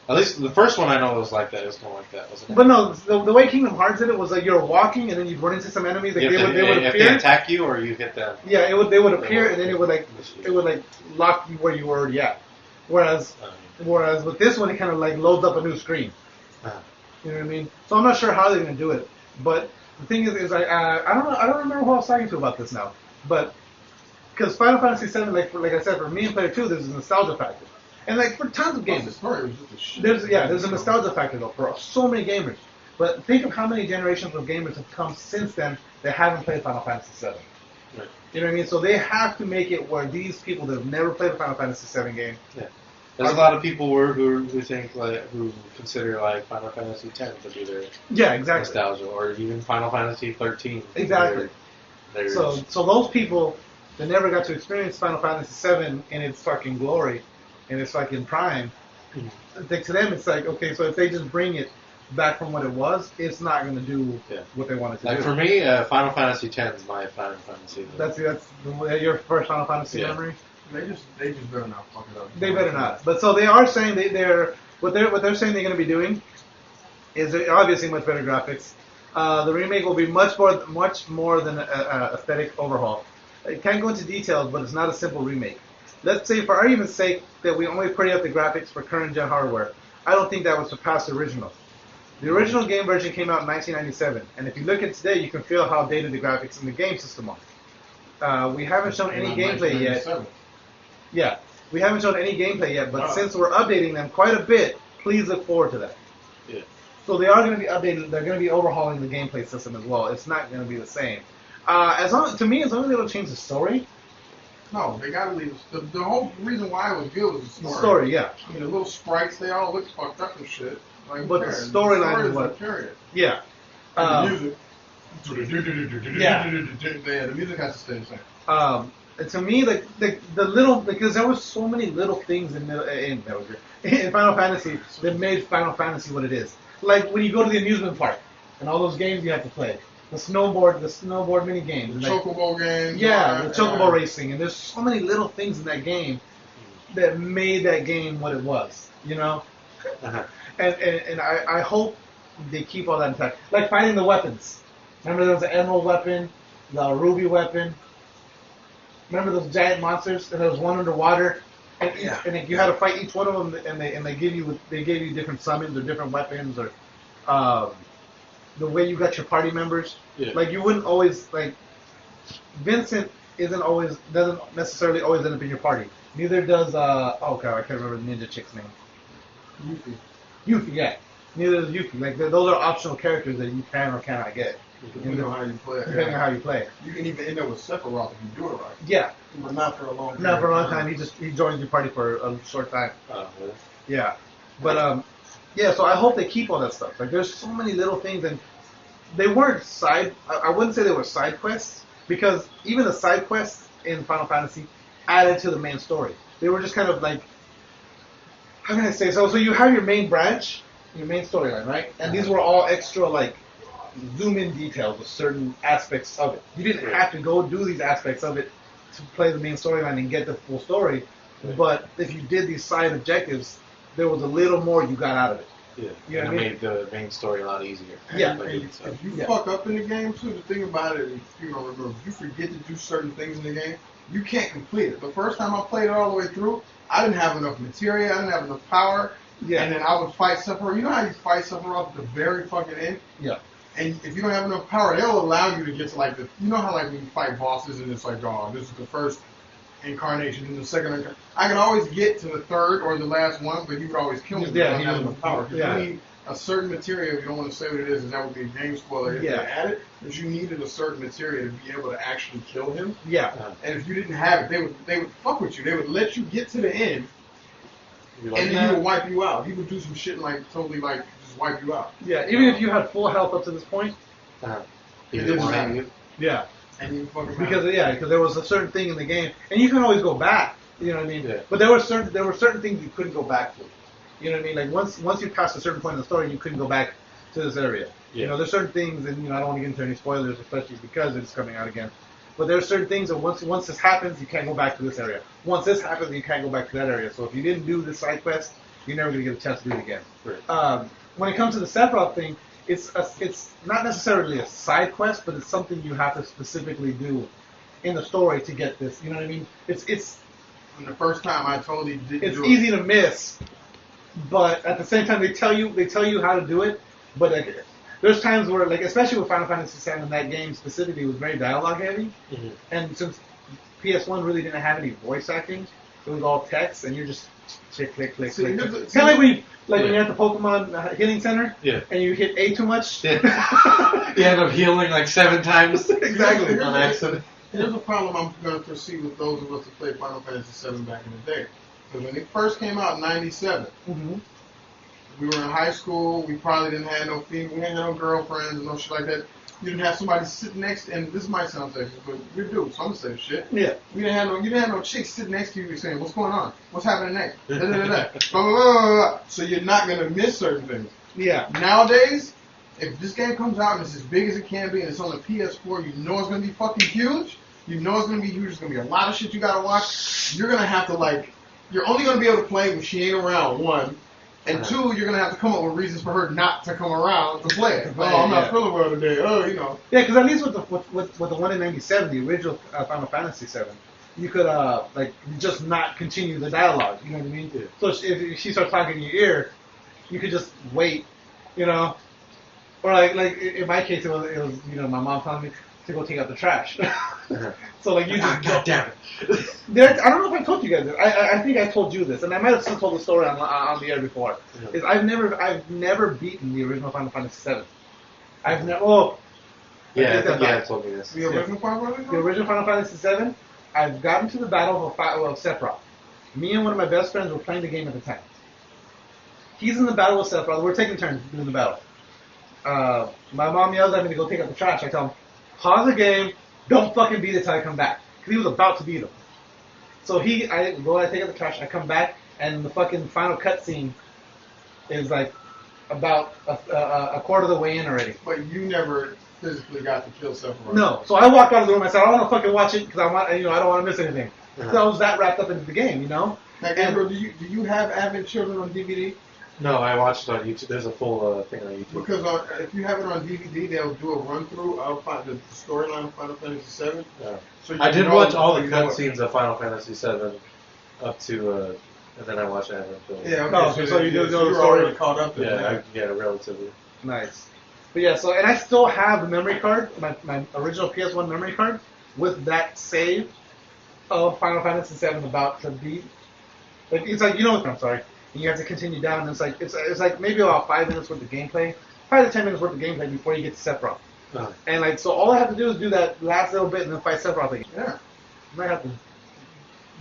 At least the first one I know was like that. It was kind of like that, wasn't it? But no, the way Kingdom Hearts did it was like you're walking and then you'd run into some enemies. Like they would if appear. they attack you or you hit them. Yeah, they would appear and then it would lock you where you were already at. Whereas with this one it kind of like loads up a new screen. You know what I mean? So I'm not sure how they're gonna do it. But the thing is I don't remember who I was talking to about this now. But because Final Fantasy VII, like I said, for me and Player 2, there's a nostalgia factor. And like for tons of games, the story was just a shit. there's a nostalgia factor though for so many gamers. But think of how many generations of gamers have come since then that haven't played Final Fantasy VII. Right. You know what I mean? So they have to make it where these people that have never played a Final Fantasy VII game. Yeah. There's a lot of people who think who consider like Final Fantasy X to be their nostalgia, or even Final Fantasy 13. Exactly. So those people that never got to experience Final Fantasy VII in its fucking glory, in its fucking prime, to them it's like, okay, so if they just bring it back from what it was, it's not going to do what they wanted to do. Like for me, Final Fantasy X is my Final Fantasy. That's your first Final Fantasy memory. They just better not fuck it up. They better not. But so they are saying what they're saying they're going to be doing is obviously much better graphics. The remake will be much more than an aesthetic overhaul. It can't go into details, but it's not a simple remake. Let's say, for argument's sake, that we only pretty up the graphics for current gen hardware. I don't think that would surpass the original. The original game version came out in 1997, and if you look at today, you can feel how dated the graphics in the game system are. We haven't shown any gameplay yet. Yeah, we haven't shown any gameplay yet, but since we're updating them quite a bit, please look forward to that. Yeah. So they are going to be updated. They're going to be overhauling the gameplay system as well. It's not going to be the same. As long as they don't change the story. No, they gotta leave. The whole reason why it was good was the story. The story, yeah. I mean, the little sprites, they all look fucked up and shit. Like, but the storyline is what? Period. Yeah. The music. The music has to stay the same. And to me, like the little, because there were so many little things in Final Fantasy that made Final Fantasy what it is. Like when you go to the amusement park and all those games you have to play. The snowboard mini games, the chocobo games, the chocobo racing, and there's so many little things in that game that made that game what it was, you know. And I hope they keep all that intact. Like fighting the weapons. Remember there was an emerald weapon, the ruby weapon. Remember those giant monsters, and there was one underwater, and you had to fight each one of them, and they gave you different summons or different weapons or. The way you got your party members, like you wouldn't always like. Vincent doesn't necessarily always end up in your party. Neither does I can't remember the ninja chick's name. Yuffie, yeah. Neither does Yuffie. Like those are optional characters that you can or cannot get. Depending on how you play. Depending on how you play. You can even end up with Sephiroth if you do it right. Yeah. But not for a long time. Not for a long time. He joins your party for a short time. Oh, really? Yeah. But yeah, so I hope they keep all that stuff. Like, there's so many little things, and they weren't I wouldn't say they were side quests, because even the side quests in Final Fantasy added to the main story. They were just kind of like, how can I say? So you have your main branch, your main storyline, right? And these were all extra, like, zoom-in details of certain aspects of it. You didn't have to go do these aspects of it to play the main storyline and get the full story, but if you did these side objectives, there was a little more you got out of it. Yeah, you know and it made the main story a lot easier. Yeah. If you fuck up in the game, too, the thing about it is, you know, if you forget to do certain things in the game, you can't complete it. The first time I played it all the way through, I didn't have enough materia, I didn't have enough power, and then I would fight Sephiroth. You know how you fight Sephiroth at the very fucking end? Yeah. And if you don't have enough power, they'll allow you to get to, like, you know how, like, when you fight bosses and it's like, oh, this is the first incarnation and the second incarnation. I can always get to the third or the last one, but you could always kill me. Yeah, you don't have enough power. Because you need a certain material. If you don't want to say what it is, and that would be a game spoiler if they add it. But you needed a certain material to be able to actually kill him. Yeah. And if you didn't have it, they would fuck with you. They would let you get to the end, and then he would wipe you out. He would do some shit and, like, totally, like, just wipe you out. Yeah. Even if you had full health up to this point. He didn't have you. Yeah. And you fucking because there was a certain thing in the game, and you can always go back You know what I mean? Yeah. But there were certain things you couldn't go back to. You know what I mean? Like once you passed a certain point in the story, you couldn't go back to this area. Yeah. You know, there's certain things, and I don't want to get into any spoilers, especially because it's coming out again. But there are certain things that once this happens, you can't go back to this area. Once this happens, you can't go back to that area. So if you didn't do this side quest, you're never gonna get a chance to do it again. Right. When it comes to the Sephiroth thing, it's not necessarily a side quest, but it's something you have to specifically do in the story to get this. You know what I mean? It's And the first time I totally didn't it's do it. easy to miss, but at the same time they tell you how to do it. But like, there's times where, like, especially with Final Fantasy VII, that game specifically was very dialogue heavy, Mm-hmm. and since PS1 really didn't have any voice acting, it was all text, and you're just click, click, click, See, click. here's the- It's kind of like when Yeah. you're at the Pokemon healing center, Yeah. and you hit A too much. You end up healing like 7 times. Exactly. Here's On the- accident. Here's a problem I'm going to foresee with those of us who played Final Fantasy VII back in the day. Because when it first came out in '97, Mm-hmm. we were in high school. We probably didn't have no female, we didn't have no girlfriends and no shit like that. You didn't have somebody sitting next. And this might sound sexist, but you're dude, so I'm gonna say this shit. Yeah. You didn't have no chick sitting next to you saying, "What's going on? What's happening next?" Da, da, da, da. Blah, blah, blah, blah, blah. So you're not gonna miss certain things. Yeah. Nowadays, if this game comes out and it's as big as it can be and it's on the PS4, you know it's gonna be fucking huge. You know it's gonna be huge. There's gonna be a lot of shit you gotta watch. You're gonna have to you're only gonna be able to play when she ain't around. One. And two, you're gonna have to come up with reasons for her not to come around to play it. Oh, I'm not feeling well today. Oh, you know. Yeah, because at least with the one in '97, the original Final Fantasy VII, you could just not continue the dialogue. You know what I mean? Yeah. So if she starts talking in your ear, you could just wait. You know, or like in my case, it was my mom telling me to go take out the trash. So like you just God damn it. I don't know if I told you guys this. I think I told you this, and I might have still told the story on the air before. Yeah. Is I've never beaten the original Final Fantasy VII. I've never. Oh, Yeah, I think that you told me this. The original Final Fantasy? the original Final Fantasy VII. I've gotten to the battle of Sephiroth. Me and one of my best friends were playing the game at the time. He's in the battle with Sephiroth. We're taking turns doing the battle. My mom yells at me to go take out the trash. I tell him, pause the game. Don't fucking beat it till I come back. Because he was about to beat him. So I take out the trash, I come back, and the fucking final cutscene is like about a quarter of the way in already. But you never physically got to kill Sephiroth. No. So I walk out of the room, I said, I don't want to fucking watch it because I don't want to miss anything. Uh-huh. So I was that wrapped up into the game, you know? Like, Amber, do you have Advent Children on DVD? No, I watched it on YouTube. There's a full thing on YouTube. Because if you have it on DVD, they'll do a run through of the storyline of Final Fantasy VII. Yeah. So you I did know watch all the you know it. cutscenes of Final Fantasy VII up to, and then I watched Advent Children. Yeah, okay, No, so you do know the you're story. already caught up in Yeah, that. relatively. Nice. But yeah, so, and I still have the memory card, my original PS1 memory card, with that save of Final Fantasy VII about to beat. Like, it's like, I'm sorry. And you have to continue down, and it's like maybe about 5 minutes worth of gameplay, 5 to 10 minutes worth of gameplay before you get to Sephiroth. Uh-huh. And like, so all I have to do is do that last little bit and then fight Sephiroth again. Yeah. I might have to.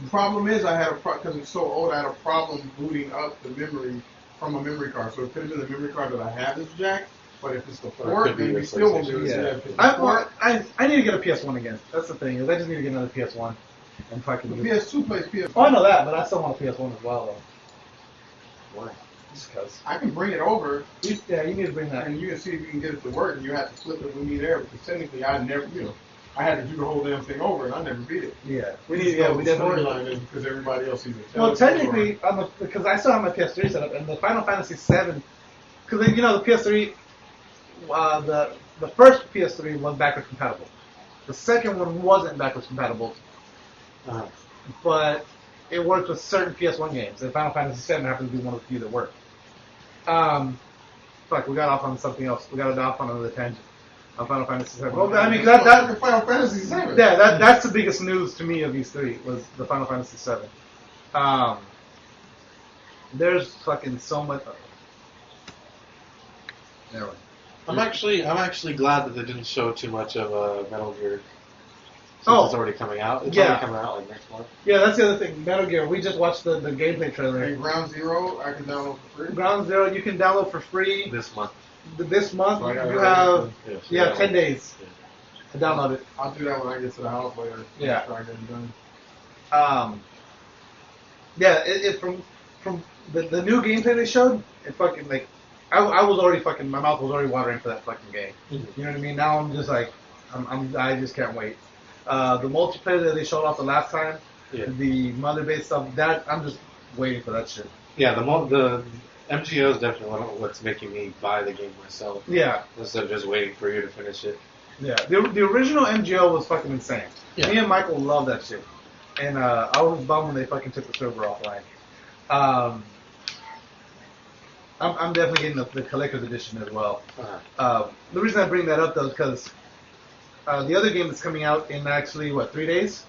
The problem is because it's so old, I had a problem booting up the memory from a memory card. So it could have been the memory card that I have is jacked, but if it's the Or it port, could be then the we still won't be PlayStation. able to see Yeah. that. If it's the port, I need to get a PS1 again. That's the thing. Is I just need to get another PS1 and fucking. the PS2 plays PS1. Oh, I know that, but I still want a PS1 as well, though. Why? Just because. I can bring it over, Yeah, you need to bring that. and you can see if you can get it to work, and you have to flip it with me there, because technically I never, I had to do the whole damn thing over, and I never beat it. Yeah, We we definitely. storyline is because everybody else sees it. Well, technically, because I still have my PS3 set up, and the Final Fantasy VII, because the PS3, the first PS3 was backwards compatible. The second one wasn't backwards compatible, Uh-huh. but it worked with certain PS1 games, and Final Fantasy VII happens to be one of the few that worked. Fuck, we got off on something else. We got off on another tangent on Final Fantasy VII. Well, I mean, that Final Fantasy VII. yeah, that's the biggest news to me of these three was the Final Fantasy VII. There's fucking so much. Never mind. I'm actually glad that they didn't show too much of Metal Gear. Since Oh. it's already coming out. It's Yeah. already coming out like next month. Yeah, that's the other thing. Metal Gear. We just watched the gameplay trailer. And Ground Zero, I can download for free. Ground Zero, you can download for free This month. this month. So I gotta You hurry. have Yeah, 10 days to download it. I'll do that when I get to the house later. Yeah. Try to get it done. Yeah, from the new gameplay they showed, it fucking like, I was already fucking, my mouth was already watering for that fucking game. Mm-hmm. You know what I mean? Now I'm just like, I just can't wait. The multiplayer that they showed off the last time, the mother-based stuff, that I'm just waiting for that shit. Yeah, the MGO is definitely what's making me buy the game myself. Yeah. Instead of just waiting for you to finish it. Yeah. The original MGO was fucking insane. Yeah. Me and Michael loved that shit. And I was bummed when they fucking took the server offline. I'm definitely getting the collector's edition as well. Uh-huh. The reason I bring that up though is because the other game that's coming out in actually 3 days,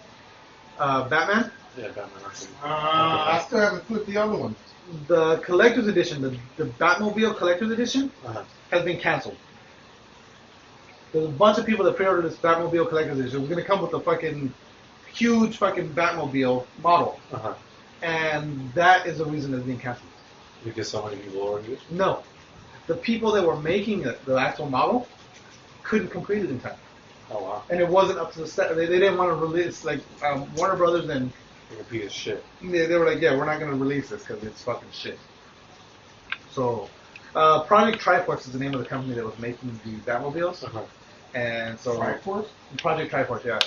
Batman. Yeah, Batman. I still haven't flipped the other one. The collector's edition, the Batmobile collector's edition, has been canceled. There's a bunch of people that pre-ordered this Batmobile collector's edition. It was going to come with a fucking huge fucking Batmobile model. Uh-huh. And that is the reason it's being canceled. Because so many people ordered it? No. The people that were making it, the actual model, couldn't complete it in time. Oh, wow. And it wasn't up to the set. They didn't want to release, like, Warner Brothers and... Like a piece of shit. They were like, yeah, we're not going to release this because it's fucking shit. So, Project Triforce is the name of the company that was making the Batmobiles. Uh-huh. And so... Triforce? Project Triforce, yeah.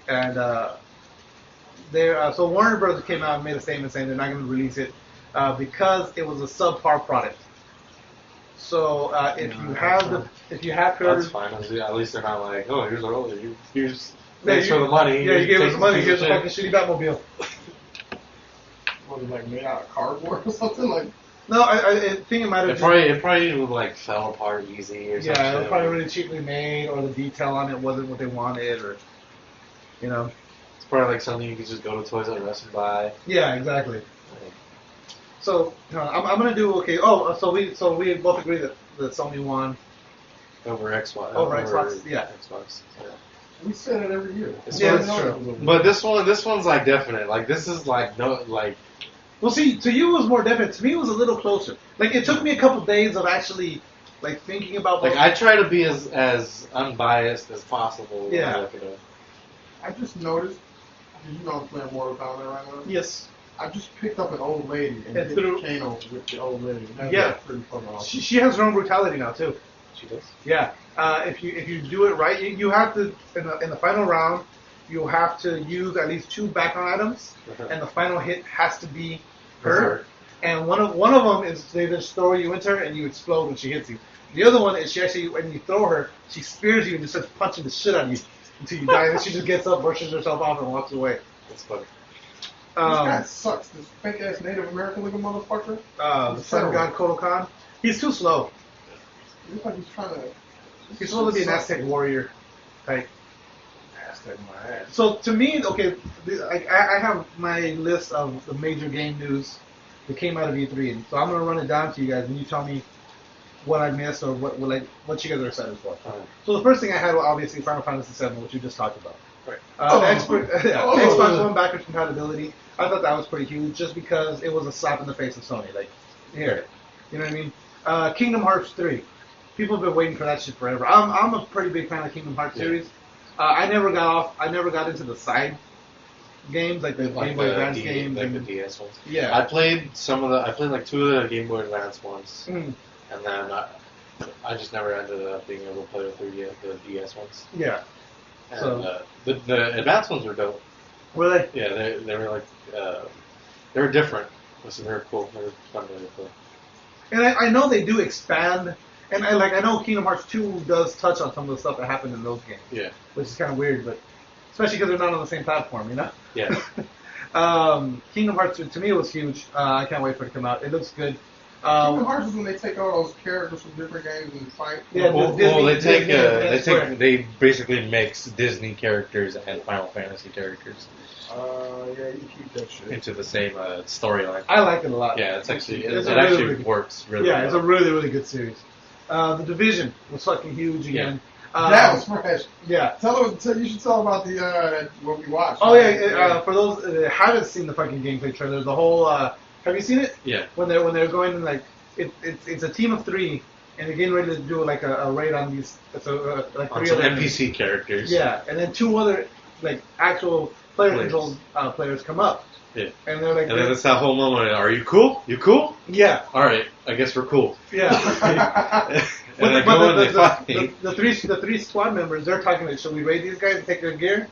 And so Warner Brothers came out and made a statement saying they're not going to release it because it was a subpar product. So if you have That's fine. At least they're not like, oh, here's thanks for the money. Yeah, you gave us the money. Here's a fucking shitty Batmobile. Was it like made out of cardboard or something? Like no, I think it might have. It probably like fell apart easy or something. Yeah, it was probably really cheaply made, or the detail on it wasn't what they wanted, or you know. It's probably like something you could just go to Toys R Us and buy. Yeah, exactly. So I'm gonna do okay. Oh, so we both agree that Sony won over Xbox. Over Xbox, yeah. Xbox. Yeah. we say it every year. Yeah, that's true. But this one's like definite. Like this is like no like. Well, see, to you it was more definite. To me, it was a little closer. Like it took me a couple days of actually like thinking about. Like I try to be as unbiased as possible. When Yeah. I look at it. I just noticed. You know I'm playing Mortal Kombat right now. Yes. I just picked up an old lady and hit Kano with the old lady. Yeah. Pretty fucking awesome. She has her own brutality now too. She does. Yeah. If you do it right, you have to in the final round, you have to use at least 2 background items, and the final hit has to be her. And one of them is they just throw you into her and you explode when she hits you. The other one is she actually when you throw her, she spears you and just starts punching the shit out of you until you die. And then she just gets up, brushes herself off, and walks away. That's funny. This guy sucks. This fake ass Native American looking motherfucker. The Sun God Kotal Khan. He's too slow. He looks like he's trying to. He's supposed to be an Aztec warrior type. Aztec my ass. So to me, okay, I have my list of the major game news that came out of E3, and so I'm gonna run it down to you guys, and you tell me what I missed or what you guys are excited for. So the first thing I had was obviously Final Fantasy VII, which you just talked about. Right. Xbox One backwards compatibility. I thought that was pretty huge, just because it was a slap in the face of Sony. Like, here, you know what I mean? Kingdom Hearts 3. People have been waiting for that shit forever. I'm a pretty big fan of Kingdom Hearts series. I never got into the side games like the Game Boy Advance games, like and the DS ones. Yeah. I played like 2 of the Game Boy Advance ones, Mm. and then I just never ended up being able to play with the DS ones. Yeah. And So the Advance ones were dope. were they? Yeah, they were like they were different. So they were cool. They were fun to play. And I know they do expand, and I know Kingdom Hearts 2 does touch on some of the stuff that happened in those games. Yeah. Which is kind of weird, but especially because they're not on the same platform, you know. Yeah. Kingdom Hearts to me was huge. I can't wait for it to come out. It looks good. Kingdom Hearts is when they take all those characters from different games and fight. Yeah, Well, Disney, they basically mix Disney characters and Final Fantasy characters Yeah, you keep that shit. into the same storyline. I like it a lot. Yeah, it actually really works really Yeah, well. it's a really, really good series. The Division was fucking huge again. That was fresh. Yeah. You should tell about the what we watched. Oh yeah, for those that haven't seen the fucking gameplay trailer, the whole have you seen it? Yeah. When they're going and like it's a team of 3 and they're getting ready to do like a raid on these like 3 On some other NPC characters. Yeah, and then 2 other like actual player controlled players come up. Yeah. And they're like, and then it's that whole moment. Are you cool? You cool? yeah, All right. I guess we're cool. yeah. And they go and they fight. The three squad members, they're talking like, should we raid these guys and take their gear?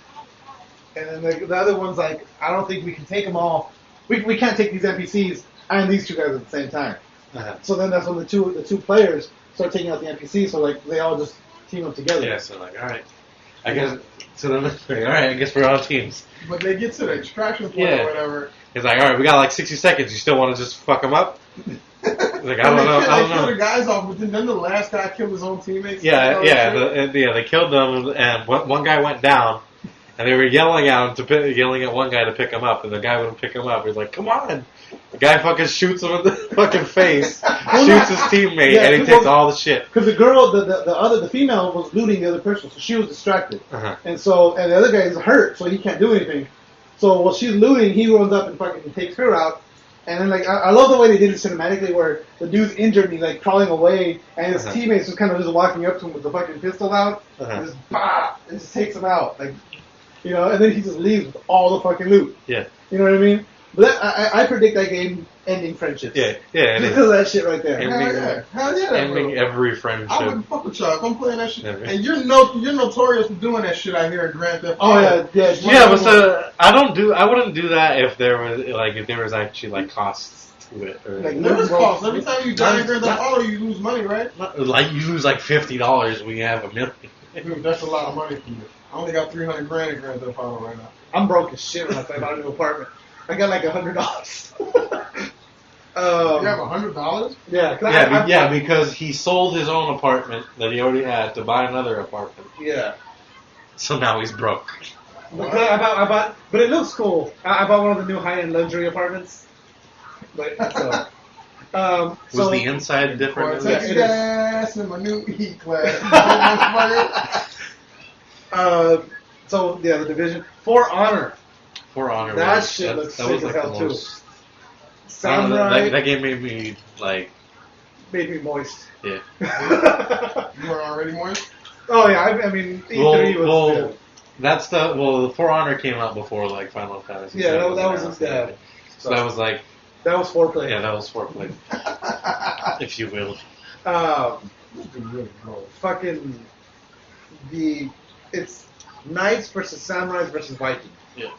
And then the other one's like, I don't think we can take them all. We can't take these NPCs and these two guys at the same time. Uh-huh. So then that's when the two players start taking out the NPCs. So like they all just team up together. Yeah. So like, all right. I guess. So then, all right. I guess we're on teams. But they get to the extraction point Yeah. or whatever. It's like, all right, we got like 60 seconds. You still want to just fuck them up? Like, I don't know. I don't They kill the know. guys off, but then the last guy killed his own teammates. Yeah, they killed them, and one guy went down, and they were yelling at him yelling at one guy to pick him up, and the guy wouldn't pick him up. He's like, "Come on!" The guy fucking shoots him in the fucking face, shoots his teammate, and he takes all the shit. Because the girl, the female was looting the other person, so she was distracted, Uh-huh. and the other guy is hurt, so he can't do anything. So while she's looting, he runs up and fucking takes her out. And then, like, I love the way they did it cinematically, where the dude's injured and he's, like, crawling away, and his teammates just kind of just walking up to him with the fucking pistol out, and just, bah, and just takes him out. Like, you know, and then he just leaves with all the fucking loot. Yeah. You know what I mean? But I predict that game ending friendships. Yeah, it Just is. because of that shit right there. Hell yeah, that Ending will. every I friendship. wouldn't fuck with y'all if I'm playing that shit. Yeah. And you're notorious for doing that shit out here in Grand Theft Oh, Auto. yeah. Yeah, but so I wouldn't do that if there was actually like costs to it, or Like, There is cost. Every time you die in Grand Theft Not- Auto, you lose money, right? like you lose like $50 when you have $1 million. Dude, that's a lot of money for you. I only got $300 grand in Grand Theft Auto right now. I'm broke as shit when I bought a new apartment. I got like $100. You have $100? Yeah, Yeah, because he sold his own apartment that he already had to buy another apartment. Yeah. So now he's broke. But I bought, but it looks cool. I bought one of the new high-end luxury apartments. But, Was so the inside different? Boy, Yeah, take it your is. ass in my new E-Class. so yeah, the Division For Honor. For Honor. That shit looks that was sick like as the hell, too. most. I don't know, Samurai that game made me like. made me moist. Yeah. You were already moist? Oh yeah, I mean E3 was good. That's the For Honor came out before like Final Fantasy. Yeah, VII that was announced yeah. and everything. So that was like That was foreplay. yeah, that was foreplay, if you will. Fucking it's Knights versus Samurais versus Vikings. Yeah.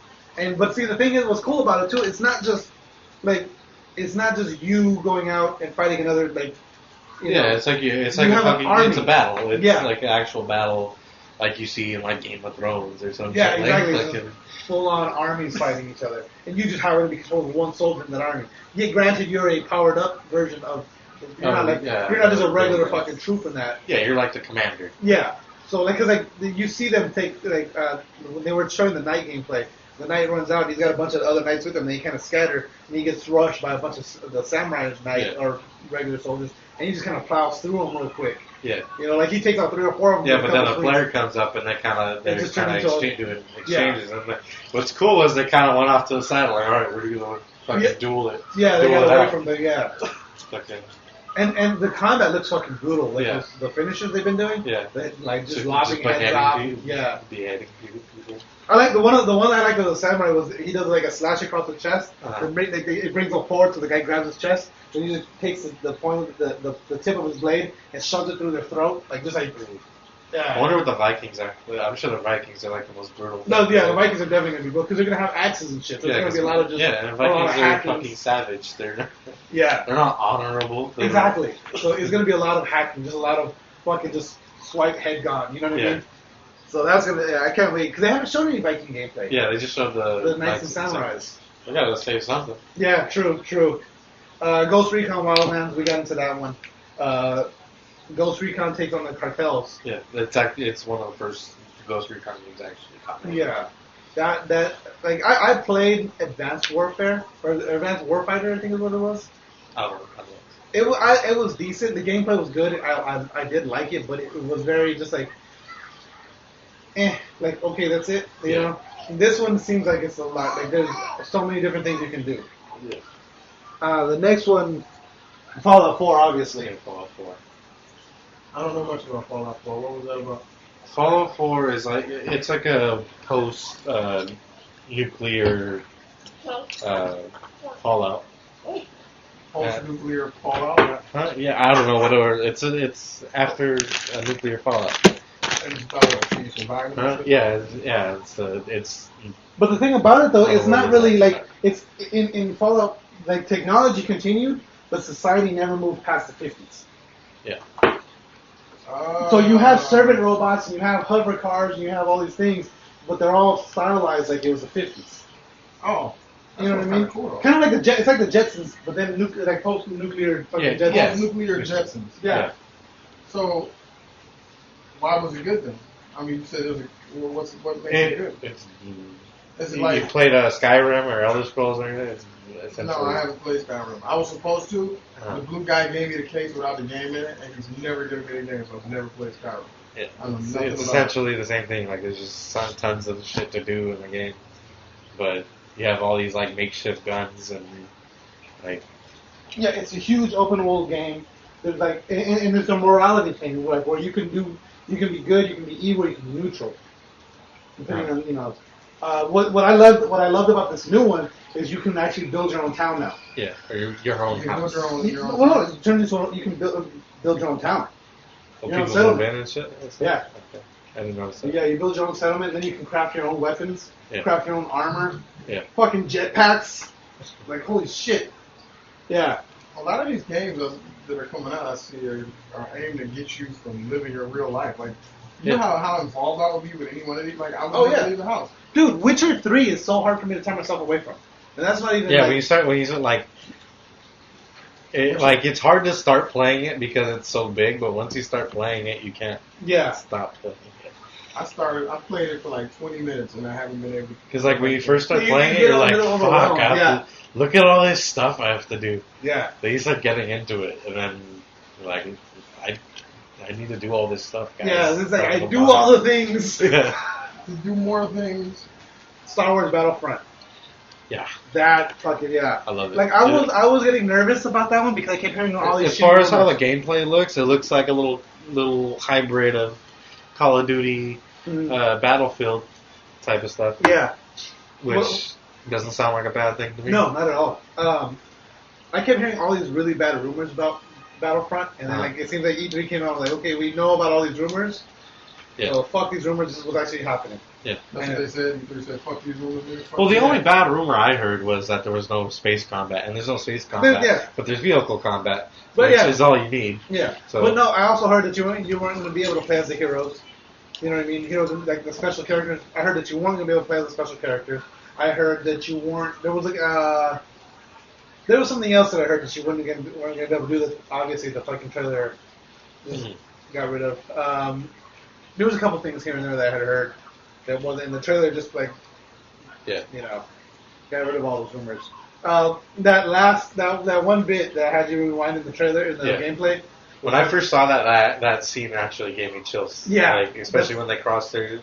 But see, the thing is, what's cool about it too, it's not just you going out and fighting another like. You know, It's like you have an army. it's a battle. It's Yeah. like an actual battle, like you see in like Game of Thrones or something. Yeah, exactly. Like, full-on armies fighting each other, and you just happen to be controlling one soldier in that army. Yet, granted, you're a powered-up version of. You're not just a regular fucking troop in that. yeah, you're like the commander. Yeah. So like, cause like you see them take like when they were showing the knight gameplay. The knight runs out. He's got a bunch of other knights with him. And they kind of scatter, and he gets rushed by a bunch of the samurai knights or regular soldiers, and he just kind of plows through them real quick. Yeah. You know, like he takes out 3 or 4 of them. Yeah, with but then a couple player swings. comes up and they just turn into doing exchanges. And what's cool is they kind of went off to the side like, all right, we're gonna fucking duel it. Yeah, they duel got it away out. from the Fucking And the combat looks fucking brutal. Like Yeah. the finishes they've been doing. yeah. They, like just Just lobbing heads off. Yeah. beheading people. I like the one I like of the samurai was he does like a slash across the chest. Uh-huh. It brings him forward so the guy grabs his chest. And he just takes the point of the tip of his blade and shoves it through their throat, like just like. Yeah. I wonder what the Vikings are. I'm sure the Vikings are like the most brutal. No, yeah, the Vikings are definitely gonna be brutal because they're gonna have axes and shit. So Yeah, there's gonna be a lot of just and a lot of Vikings are hackings. fucking savage. They're Yeah. not honorable. They're Exactly. So it's gonna be a lot of hacking, just a lot of fucking just swipe head gone. You know what I Yeah. mean? So that's gonna. Yeah, I can't wait because they haven't shown any Viking gameplay. Yeah, they just showed The Knights and Samurais. They gotta save something. Yeah, true. Ghost Recon Wildlands, we got into that one. Ghost Recon takes on the cartels. Yeah, it's one of the first Ghost Recon games actually. Yeah. That like I played Advanced Warfare or Advanced Warfighter, I think is what it was. I don't know. It was decent. The gameplay was good. I did like it, but it was very just like, like okay, that's it. You know. And this one seems like it's a lot. Like there's so many different things you can do. Yeah. The next one, Fallout 4, obviously. Yeah, Fallout 4. I don't know much about Fallout 4. What was that about? Fallout 4 is like it's like a post nuclear Fallout. Post-nuclear fallout. Yeah, I don't know what order. It's after a nuclear fallout. And it's about what, you surviving and shit? Yeah. It's. But the thing about it though, I it's don't know not what really it's like like. it's in Fallout. Like technology continued, but society never moved past the 50s. Yeah. So you have servant robots and you have hover cars and you have all these things, but they're all stylized like it was the 50s. Oh. You know what I mean? Cool, kind of like it's like the Jetsons, but then like post-nuclear fucking Jetsons. Yeah. Nuclear Jetsons. Yeah. So, why was it good then? I mean, you said it was what makes it good? Is it You like... played Skyrim or Elder Scrolls or anything? It's No, I haven't played Skyrim. I was supposed to. The blue guy gave me the case without the game in it, and he's never given me the game, so I've never played Skyrim. Yeah. I know It's nothing about essentially the same thing. Like, there's just tons of shit to do in the game. But you have all these, like, makeshift guns and, like... Yeah, it's a huge open world game. There's like, and there's a morality thing, like where you can be good, you can be evil, you can be neutral, depending on what I loved about this new one is you can actually build your own town now. Yeah, or your own You can house. build your own Well, no, it turns into you can build your own town. Well, You know, people move in and shit? Yeah. Okay. I didn't notice So that. yeah, you build your own settlement, then you can craft your own weapons, Yeah. craft your own armor, Yeah. fucking jetpacks. Like holy shit. Yeah. A lot of these games that are coming out, I see, are aimed to get you from living your real life. Like, you know how involved I would be with any one of these? Like, I would never leave the house. Dude, Witcher 3 is so hard for me to turn myself away from. And that's not even Yeah, like, when you start like... it's hard to start playing it because it's so big, but once you start playing it, you can't stop playing it. I played it for like 20 minutes and I haven't been able to... Because like when you first start You playing it, get you're a like, little fuck, overwhelmed, I have to, look at all this stuff I have to do. Yeah. Then you start getting into it, and then you're like, I need to do all this stuff, guys. Yeah, it's like I do all the things. Yeah. To do more things. Star Wars Battlefront. Yeah. That fucking I love it. Like I was getting nervous about that one because I kept hearing all these. As far as how the gameplay looks, it looks like a little hybrid of Call of Duty, Battlefield type of stuff. Yeah. Which doesn't sound like a bad thing to me. No, not at all. I kept hearing all these really bad rumors about Battlefront, and then like it seems like E3 came out like, okay, we know about all these rumors. Yeah. So fuck these rumors. This is what's actually happening. Yeah. That's what they said. They said, fuck these rumors. Well, the only bad rumor I heard was that there was no space combat, and there's no space combat, but there's vehicle combat, which is all you need. Yeah. So. But no, I also heard that you weren't going to be able to play as the heroes. You know what I mean? Heroes, like the special characters. I heard that you weren't going to be able to play as the special characters. I heard that you weren't. There was like there was something else that I heard that you weren't going to be able to do. That obviously the fucking trailer just got rid of. There was a couple things here and there that I had heard that wasn't in the trailer. Just like got rid of all those rumors. That one bit that had you rewind in the trailer in the gameplay. When I first saw that scene actually gave me chills. Yeah. Like, especially when they crossed their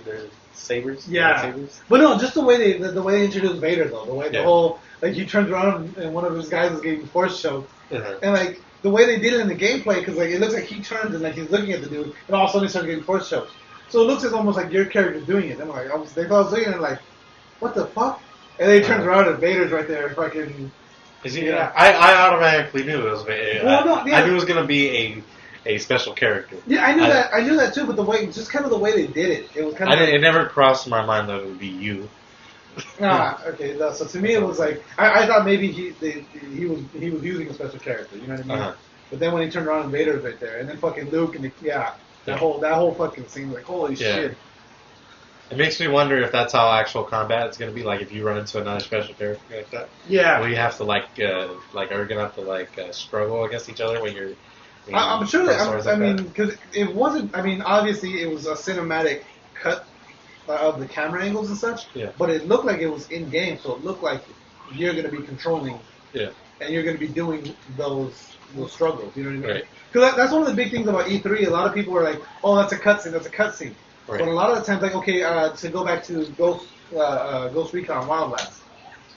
sabers. Yeah. Sabers. But no, just the way they introduced Vader though. The way the whole like he turns around and one of his guys is getting force choked, and like the way they did it in the gameplay, because like it looks like he turns and like he's looking at the dude, and all of a sudden he starts getting force choked. So it looks like almost like your character's doing it. I'm like, they thought I was looking at it like, what the fuck? And then he turns around and Vader's right there, fucking. Is he? Yeah. I automatically knew it was Vader. Well, I knew it was gonna be a special character. Yeah, I knew that too. But the way, just kind of the way they did it, it was kind of. It never crossed my mind that it would be you. Okay. No, so to me, it was like I thought maybe he was using a special character. You know what I mean? But then when he turned around and Vader's right there, and then fucking Luke and that whole fucking scene, like holy shit. It makes me wonder if that's how actual combat is going to be. Like if you run into another special character like that. Yeah. Will you have to are you going to have to struggle against each other when you're? I'm sure that. I mean, because it wasn't. I mean, obviously it was a cinematic cut of the camera angles and such. Yeah. But it looked like it was in game, so it looked like you're going to be controlling. Yeah. And you're going to be doing those struggles. You know what I mean? Right. Because that's one of the big things about E3. A lot of people are like, "Oh, that's a cutscene. That's a cutscene." Right. But a lot of the times, like, okay, to go back to Ghost Recon Wildlands,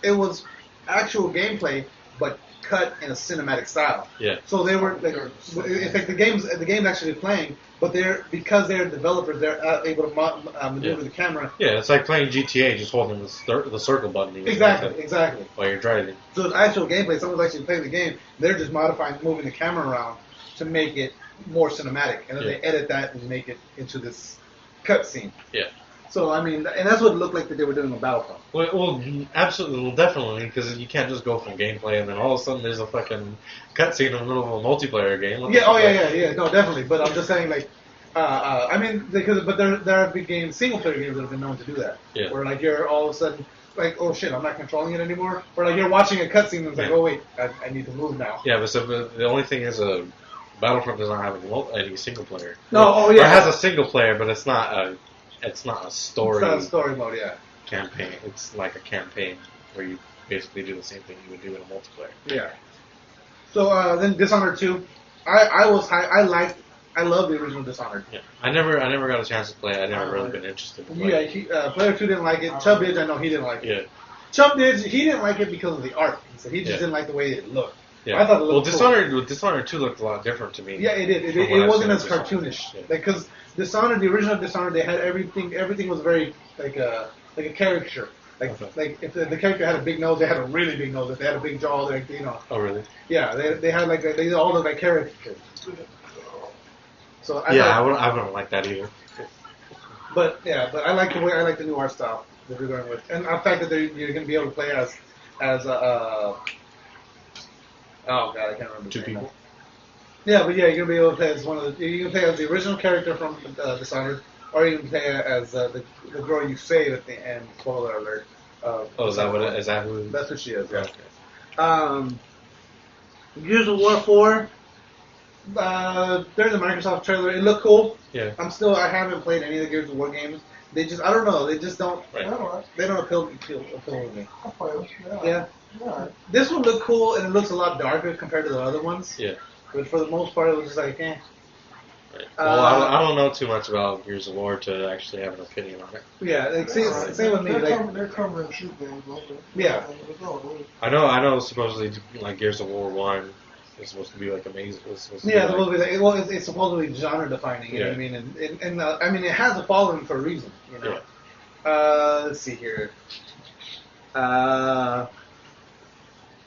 it was actual gameplay, but cut in a cinematic style. Yeah. So they were like, it's like the game's actually playing, but because they're developers, they're able to maneuver the camera. Yeah, it's like playing GTA, just holding the circle button. Exactly. While you're driving. So it's actual gameplay. Someone's actually playing the game. They're just modifying, moving the camera around to make it more cinematic, and then they edit that and make it into this cutscene. Yeah. So I mean, and that's what it looked like that they were doing with Battlefront. Well, absolutely, well, definitely, because you can't just go from gameplay and then all of a sudden there's a fucking cutscene in the middle of a multiplayer game. Yeah. No, definitely. But I'm just saying, like, I mean, but there have been games, single player games that have been known to do that. Yeah. Where like you're all of a sudden like, oh shit, I'm not controlling it anymore. Or like you're watching a cutscene and it's like, oh wait, I need to move now. Yeah, but the only thing is Battlefront does not have any single player. No, It has a single player, but it's not a story. It's not a story mode, yeah. Campaign. It's like a campaign where you basically do the same thing you would do in a multiplayer. Yeah. So then Dishonored 2, I love the original Dishonored. Yeah. I never got a chance to play it. I never really been interested in playing it. Yeah, Player 2 didn't like it. Chubb did, I know he didn't like it. Yeah. Chubb did, he didn't like it because of the art. So he just didn't like the way it looked. Yeah. I thought it looked cool. Dishonored 2 looked a lot different to me. Yeah, it did. It wasn't as cartoonish. Yeah. Like, because Dishonored, the original Dishonored, they had everything was very like a caricature. Like if the character had a big nose, they had a really big nose. If they had a big jaw, they Oh really? Yeah, they had like they all look like caricatures. So I wouldn't like that either. But I like the new art style that they're going with, and the fact that you're going to be able to play as oh god, I can't remember. Two people. Yeah, but you're gonna be able to play as you can play as the original character from Dishonored, or you can play as the girl you save at the end. Spoiler alert. Is that who? That's who she is. Yeah. Okay. Gears of War 4. There's a Microsoft trailer. It looked cool. Yeah. I haven't played any of the Gears of War games. I don't know. They just don't. Right. They don't appeal to me. I'll play them. Yeah. This one looked cool, and it looks a lot darker compared to the other ones. Yeah. But for the most part, it was just like, eh. Right. Well, I don't know too much about Gears of War to actually have an opinion on it. Yeah, same with me. They're covering shoot games. Yeah. I know. Supposedly, like Gears of War 1 is supposed to be like amazing. It's supposedly genre defining. You know what I mean? And I mean, it has a following for a reason. You know. Yeah. Let's see here.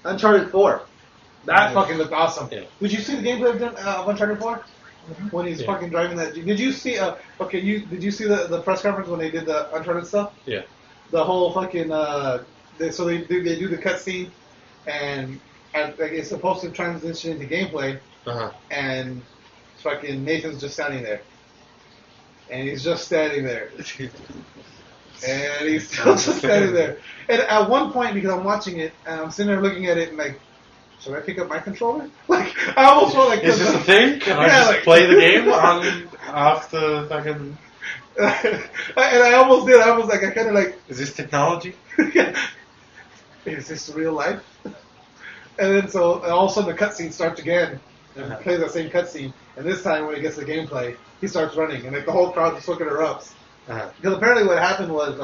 Uncharted 4. That fucking looked awesome. Yeah. Did you see the gameplay of Uncharted 4? Mm-hmm. When he's fucking driving that. Did you see? Did you see the press conference when they did the Uncharted stuff? Yeah. The whole fucking. They do the cutscene, and it's supposed to transition into gameplay, and fucking Nathan's just standing there, and he's just standing there. And he's still just standing there. And at one point, because I'm watching it, and I'm sitting there looking at it, and like, should I pick up my controller? Like, I almost felt like... Is this a thing? Can I just play the game off the fucking... And I almost did. I was like, I kind of like... Is this technology? Is this real life? And then all of a sudden the cutscene starts again, and plays that same cutscene. And this time, when he gets the gameplay, he starts running, and like the whole crowd just looking erupts. Because apparently what happened was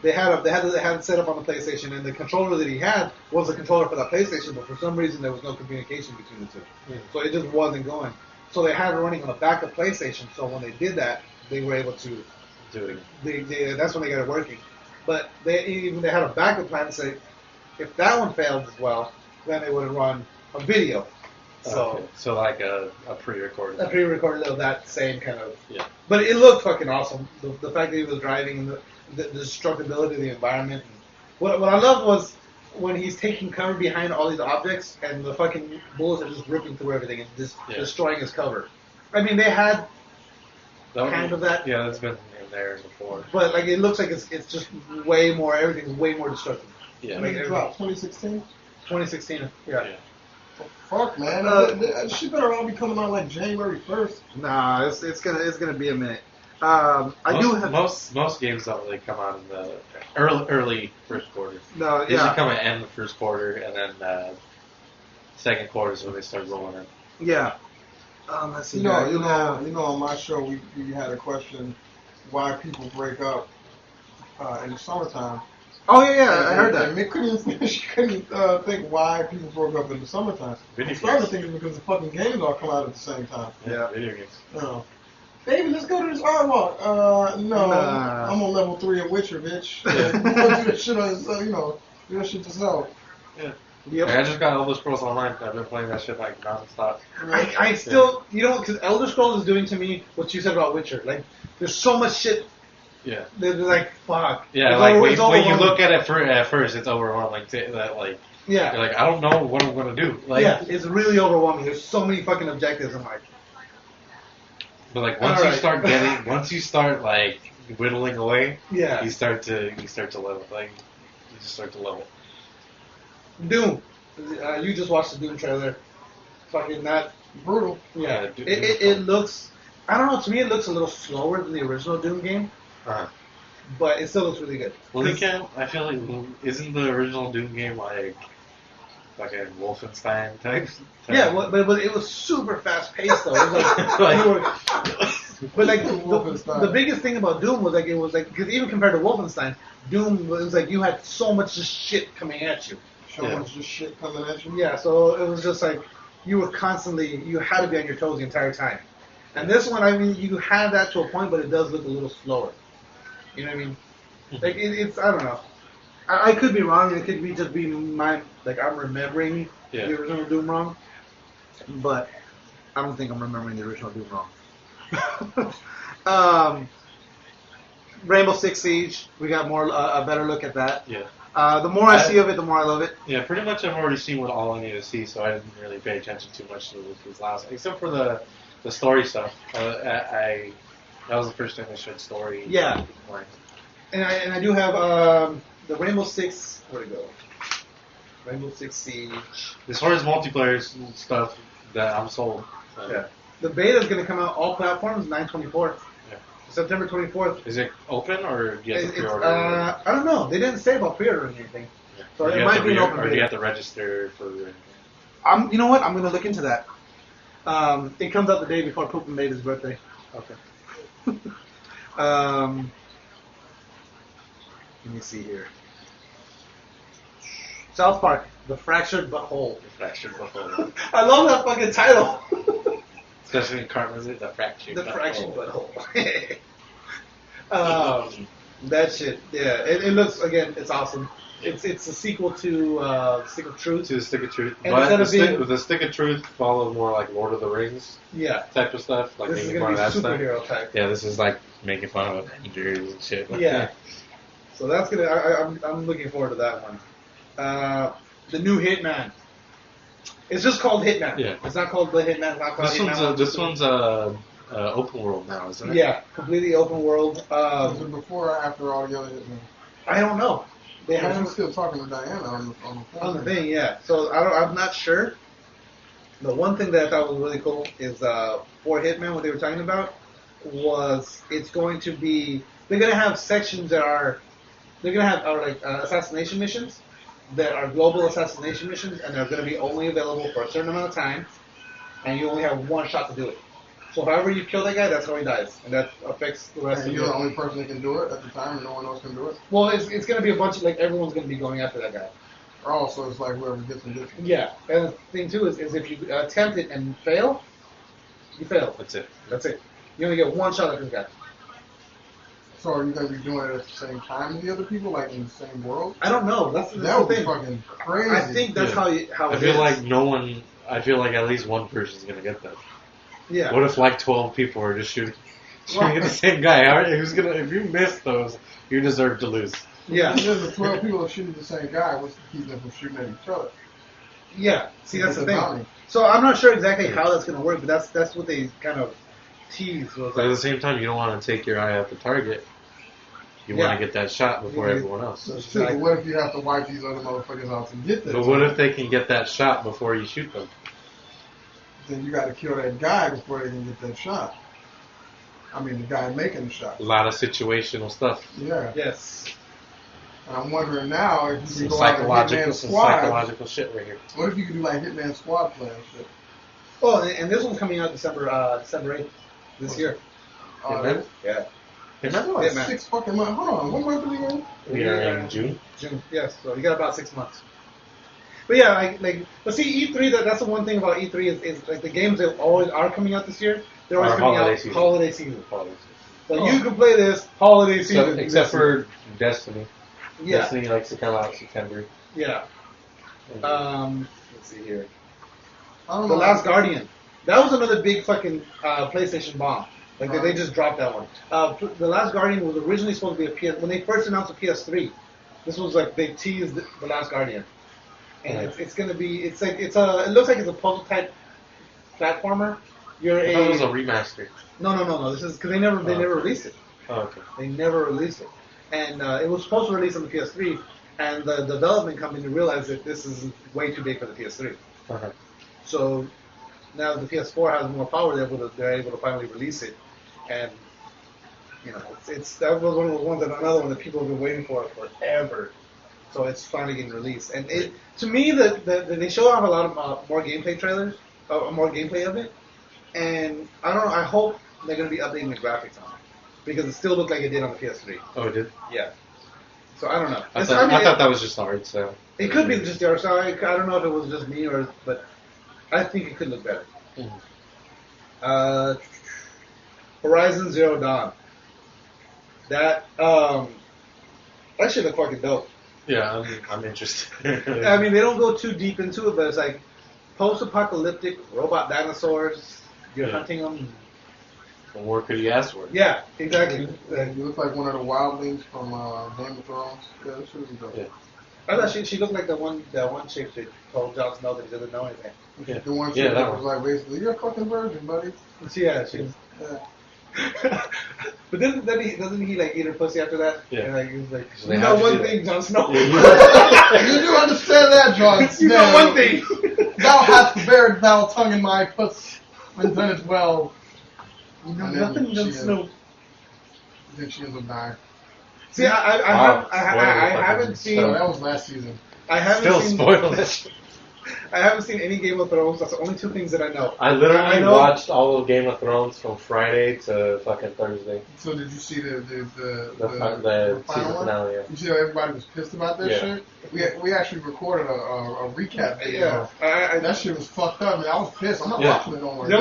they had it set up on the PlayStation, and the controller that he had was the controller for that PlayStation, but for some reason there was no communication between the two. So it just wasn't going. So they had it running on the back of PlayStation, so when they did that, they were able to do it. That's when they got it working. But they had a backup plan to say, if that one failed as well, then they would have run a video. So like a pre-recorded. A pre-recorded of that same kind of. Yeah. But it looked fucking awesome. The fact that he was driving and the destructibility of the environment. What I loved was when he's taking cover behind all these objects and the fucking bullets are just ripping through everything and just destroying his cover. I mean, they had kind of that. Yeah, that's been in there before. But like, it looks like it's just way more. Everything's way more destructive. Yeah. When did it drop? 2016. 2016. Yeah. Fuck, man. That shit better all be coming out like January 1st. Nah, it's gonna be a minute. Most games don't really come out in the early first quarter. No, they usually come at end of the first quarter, and then second quarter is when they start rolling in. Yeah. Let's see. You know, on my show we had a question why people break up in the summertime, Oh yeah, I heard that. She couldn't think why people broke up in the summertime. I'm starting to think it's because the fucking games all come out at the same time. Yeah, video games. Oh. Baby, let's go to this art walk. No, I'm on level 3 of Witcher, bitch. Yeah. Do that shit on, do that shit yourself. Yeah. Yep. I just got Elder Scrolls Online. I've been playing that shit like nonstop. I still, because Elder Scrolls is doing to me what you said about Witcher. Like, there's so much shit. Yeah. They're like, fuck. Yeah, it's like when you look at it at first, it's overwhelming. That like, yeah, you're like, I don't know what I'm gonna do. Like, yeah, it's really overwhelming. There's so many fucking objectives. I'm like, but like once you start like whittling away, yeah, you start to level. Like, you just start to level. Doom. You just watched the Doom trailer. Fucking that brutal. Yeah, it looks. I don't know. To me, it looks a little slower than the original Doom game. But it still looks really good. Well, I feel like, isn't the original Doom game like a Wolfenstein type? Yeah, but it was super fast paced though. It was like, but like the biggest thing about Doom was because even compared to Wolfenstein, Doom was like you had so much just shit coming at you. So much just shit coming at you. Yeah, so it was just like you had to be on your toes the entire time. And this one, I mean, you have that to a point, but it does look a little slower. You know what I mean? Like it's I don't know. I could be wrong. It could be just be I'm remembering the original Doom wrong, but I don't think I'm remembering the original Doom wrong. Rainbow Six Siege. We got a better look at that. Yeah. The more I see of it, the more I love it. Yeah, pretty much I've already seen what I need to see, so I didn't really pay attention too much to this last, except for the story stuff. That was the first time they showed story. Yeah. And I do have the Rainbow Six. Where'd it go? Rainbow Six Siege. As far as multiplayer stuff, that I'm sold. Yeah. The beta is going to come out all platforms 9/24. Yeah. September 24th. Is it open or do you have to pre-order? I don't know. They didn't say about pre-ordering anything. Yeah. So it might be an open beta. Or do you have to register for? You know what? I'm going to look into that. It comes out the day before Poop made his birthday. Okay. Let me see here. South Park, The Fractured Butthole. The Fractured Butthole. I love that fucking title. Especially in Cartman's The Fractured Butthole. The Fractured Butthole. That shit, yeah. It looks, again, it's awesome. It's a sequel to Stick of Truth. To the Stick of Truth. And but the Stick of Truth follows more like Lord of the Rings type of stuff. Like this is making going fun to be of that superhero stuff. type. Yeah, this is like making fun of Avengers and shit. Yeah. So that's going to, I'm looking forward to that one. The new Hitman. It's just called Hitman. Yeah. It's not called The Hitman. It's not called Hitman. This one's open world now, isn't it? Yeah, completely open world. Is it before or after all the other Hitman? I don't know. They haven't still talking to Diana on the thing, yeah. So I'm not sure. The one thing that I thought was really cool is for Hitman, what they were talking about was it's going to be they're going to have sections that are assassination missions that are global assassination missions, and they're going to be only available for a certain amount of time, and you only have one shot to do it. So however you kill that guy, that's how he dies, and that affects the rest of you. You're the only person that can do it at the time, and no one else can do it? Well, it's going to be a bunch of, everyone's going to be going after that guy. Oh, so it's like whoever gets him. Yeah, and the thing, too, is if you attempt it and fail, you fail. That's it. You only get one shot at this guy. So are you going to be doing it at the same time as the other people, like in the same world? I don't know. That would be fucking crazy. I think that's how it I feel like at least one person's going to get that. Yeah. What if 12 people are just shooting at the same guy? If you miss those, you deserve to lose. Yeah. If the 12 people are shooting the same guy, what's to keep them from shooting at each other? Yeah. See, that's the thing. So I'm not sure exactly how that's going to work, but that's what they kind of tease. But at the same time, you don't want to take your eye off the target. You want to get that shot before everyone else. That's true, but what if you have to wipe these other motherfuckers out to get that? But what if they can get that shot before you shoot them? Then you got to kill that guy before they can get that shot. I mean, the guy making the shot. A lot of situational stuff. Yeah. Yes. And I'm wondering now if you can go out and Hitman Squad. Psychological shit right here. What if you could do like Hitman Squad play and shit? Oh, and this one's coming out December 8th this year. Oh, Yeah. Hitman? Like Hitman. 6 fucking months. Hold on, what month is it in? We are in June. June. Yes. So you got about 6 months. But yeah, but see, E3. That's the one thing about E3 is like the games that always are coming out this year. They're always coming out holiday season. So you can play this holiday season. Except for Destiny. Yeah. Destiny likes to come out in September. Yeah. Let's see here. I don't The know. Last Guardian. That was another big fucking PlayStation bomb. Like they just dropped that one. The Last Guardian was originally supposed to be a PS. When they first announced the PS3, this was like they teased the Last Guardian, and it's gonna be. It looks like it's a puzzle type platformer. I thought it was a remaster. No. This is because they never released it. Oh, okay. They never released it, and it was supposed to release on the PS3, and the development company realized that this is way too big for the PS3. Uh-huh. So now the PS4 has more power, they're able to finally release it, and that was one of the ones another one that people have been waiting for forever. So it's finally getting released, and to me they show off a lot of more gameplay trailers, more gameplay of it, and I don't know. I hope they're going to be updating the graphics on it because it still looked like it did on the PS3. Oh, it did? Yeah. So I don't know. I thought that was just art style. It could be just the art style. I don't know if it was just me but I think it could look better. Mm-hmm. Horizon Zero Dawn. That should look fucking dope. Yeah, I'm interested. I mean, they don't go too deep into it, but it's like post-apocalyptic robot dinosaurs. You're hunting them. What more could you ask for? Yeah, exactly. You look like one of the wildlings from Game of Thrones. Yeah, that should be dope. Yeah. I thought she looked like that one chick that told Jon Snow that he doesn't know anything. Yeah. The one Yeah, that was like basically, you're a fucking virgin, buddy. Yeah, she's. But doesn't he like eat her pussy after that? Yeah. And like he's like, So you know one thing, Jon Snow. You do understand that, Jon Snow. You know one thing. Thou hast bared thou tongue in my puss, and done it well. You know nothing, Jon Snow. Then she ends up dying. See, I haven't seen. No, that was last season. I haven't Still seen. spoiled it. I haven't seen any Game of Thrones. That's the only two things that I know. I literally watched all of Game of Thrones from Friday to fucking Thursday. So did you see the The final season one? finale, yeah. You see how everybody was pissed about that shit? We actually recorded a recap video. Yeah, that shit was fucked up. Man, I was pissed. I'm not watching it no more. The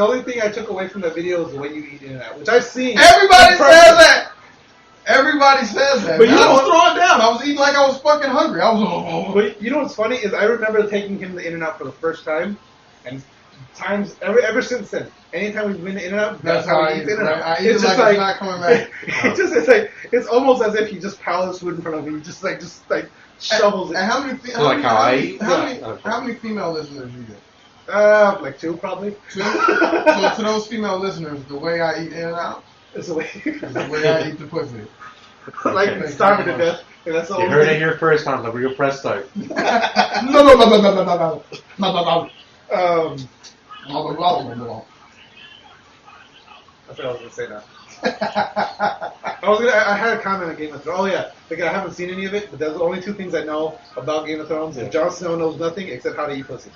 only thing I took away from that video is the way you eat In-N-Out, which I've seen. Everybody says that. Everybody says that. But you I was throwing down. I was eating like I was fucking hungry. I was. But you know what's funny is I remember taking him to In-N-Out for the first time, and times ever since then, anytime we've been to In-N-Out, that's how he eats In-N-Out. I eat it like it's not coming back. It's almost as if he just piles food in front of me. He just shovels it. And how many? How many female listeners you get? Like 2 probably. 2. So to those female listeners, the way I eat In-N-Out is the way I eat the pussy. Like starving to death. And that's You heard it here first on the Real Press Start. No. I thought I was gonna say that. I had a comment on Game of Thrones. Oh yeah, like I haven't seen any of it, but there's the only 2 things I know about Game of Thrones. Yeah. Jon Snow knows nothing except how to eat pussy.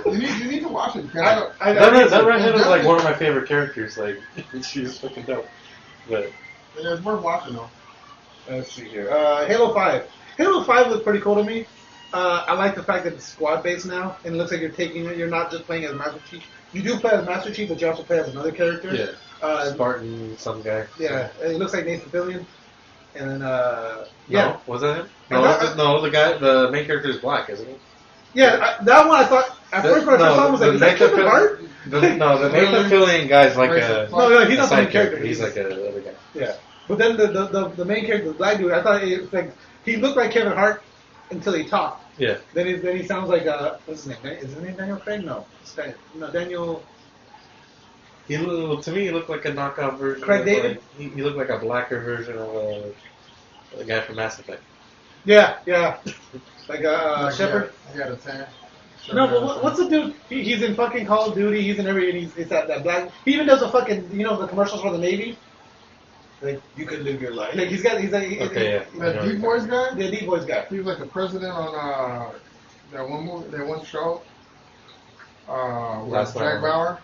you need to watch it. That redhead is like one of my favorite characters. Like she's fucking dope. But it's worth watching though. Let's see here. Halo 5. Halo 5 looked pretty cool to me. I like the fact that it's squad based now, and it looks like you're not just playing as Master Chief. You do play as Master Chief, but you also play as another character. Yeah. Spartan, some guy. Yeah, it looks like Nathan Fillion. And then, No, was that him? No, the main character is black, isn't he? Yeah, that one I thought, at first when I first saw him, I was like, is that Kevin Hart? The Nathan Fillion guy's like a... No, he's not the main character. He's like a other guy. Yeah. But then the main character, the black dude, I thought he looked like Kevin Hart until he talked. Yeah. Then he sounds like what's his name? Is his name Daniel Craig? No, Daniel. To me, he looked like a knockout version. Craig David. He looked like a blacker version of the guy from Mass Effect. Yeah, like Shepard. I got a tan. No, but what's the dude? He's in fucking Call of Duty. He's in every. He's that black. He even does a fucking the commercials for the Navy. Like you could live your life. Like that Deep Boys guy. The Deep Boys guy. He was like the president on that one movie, that one show. With Jack Bauer.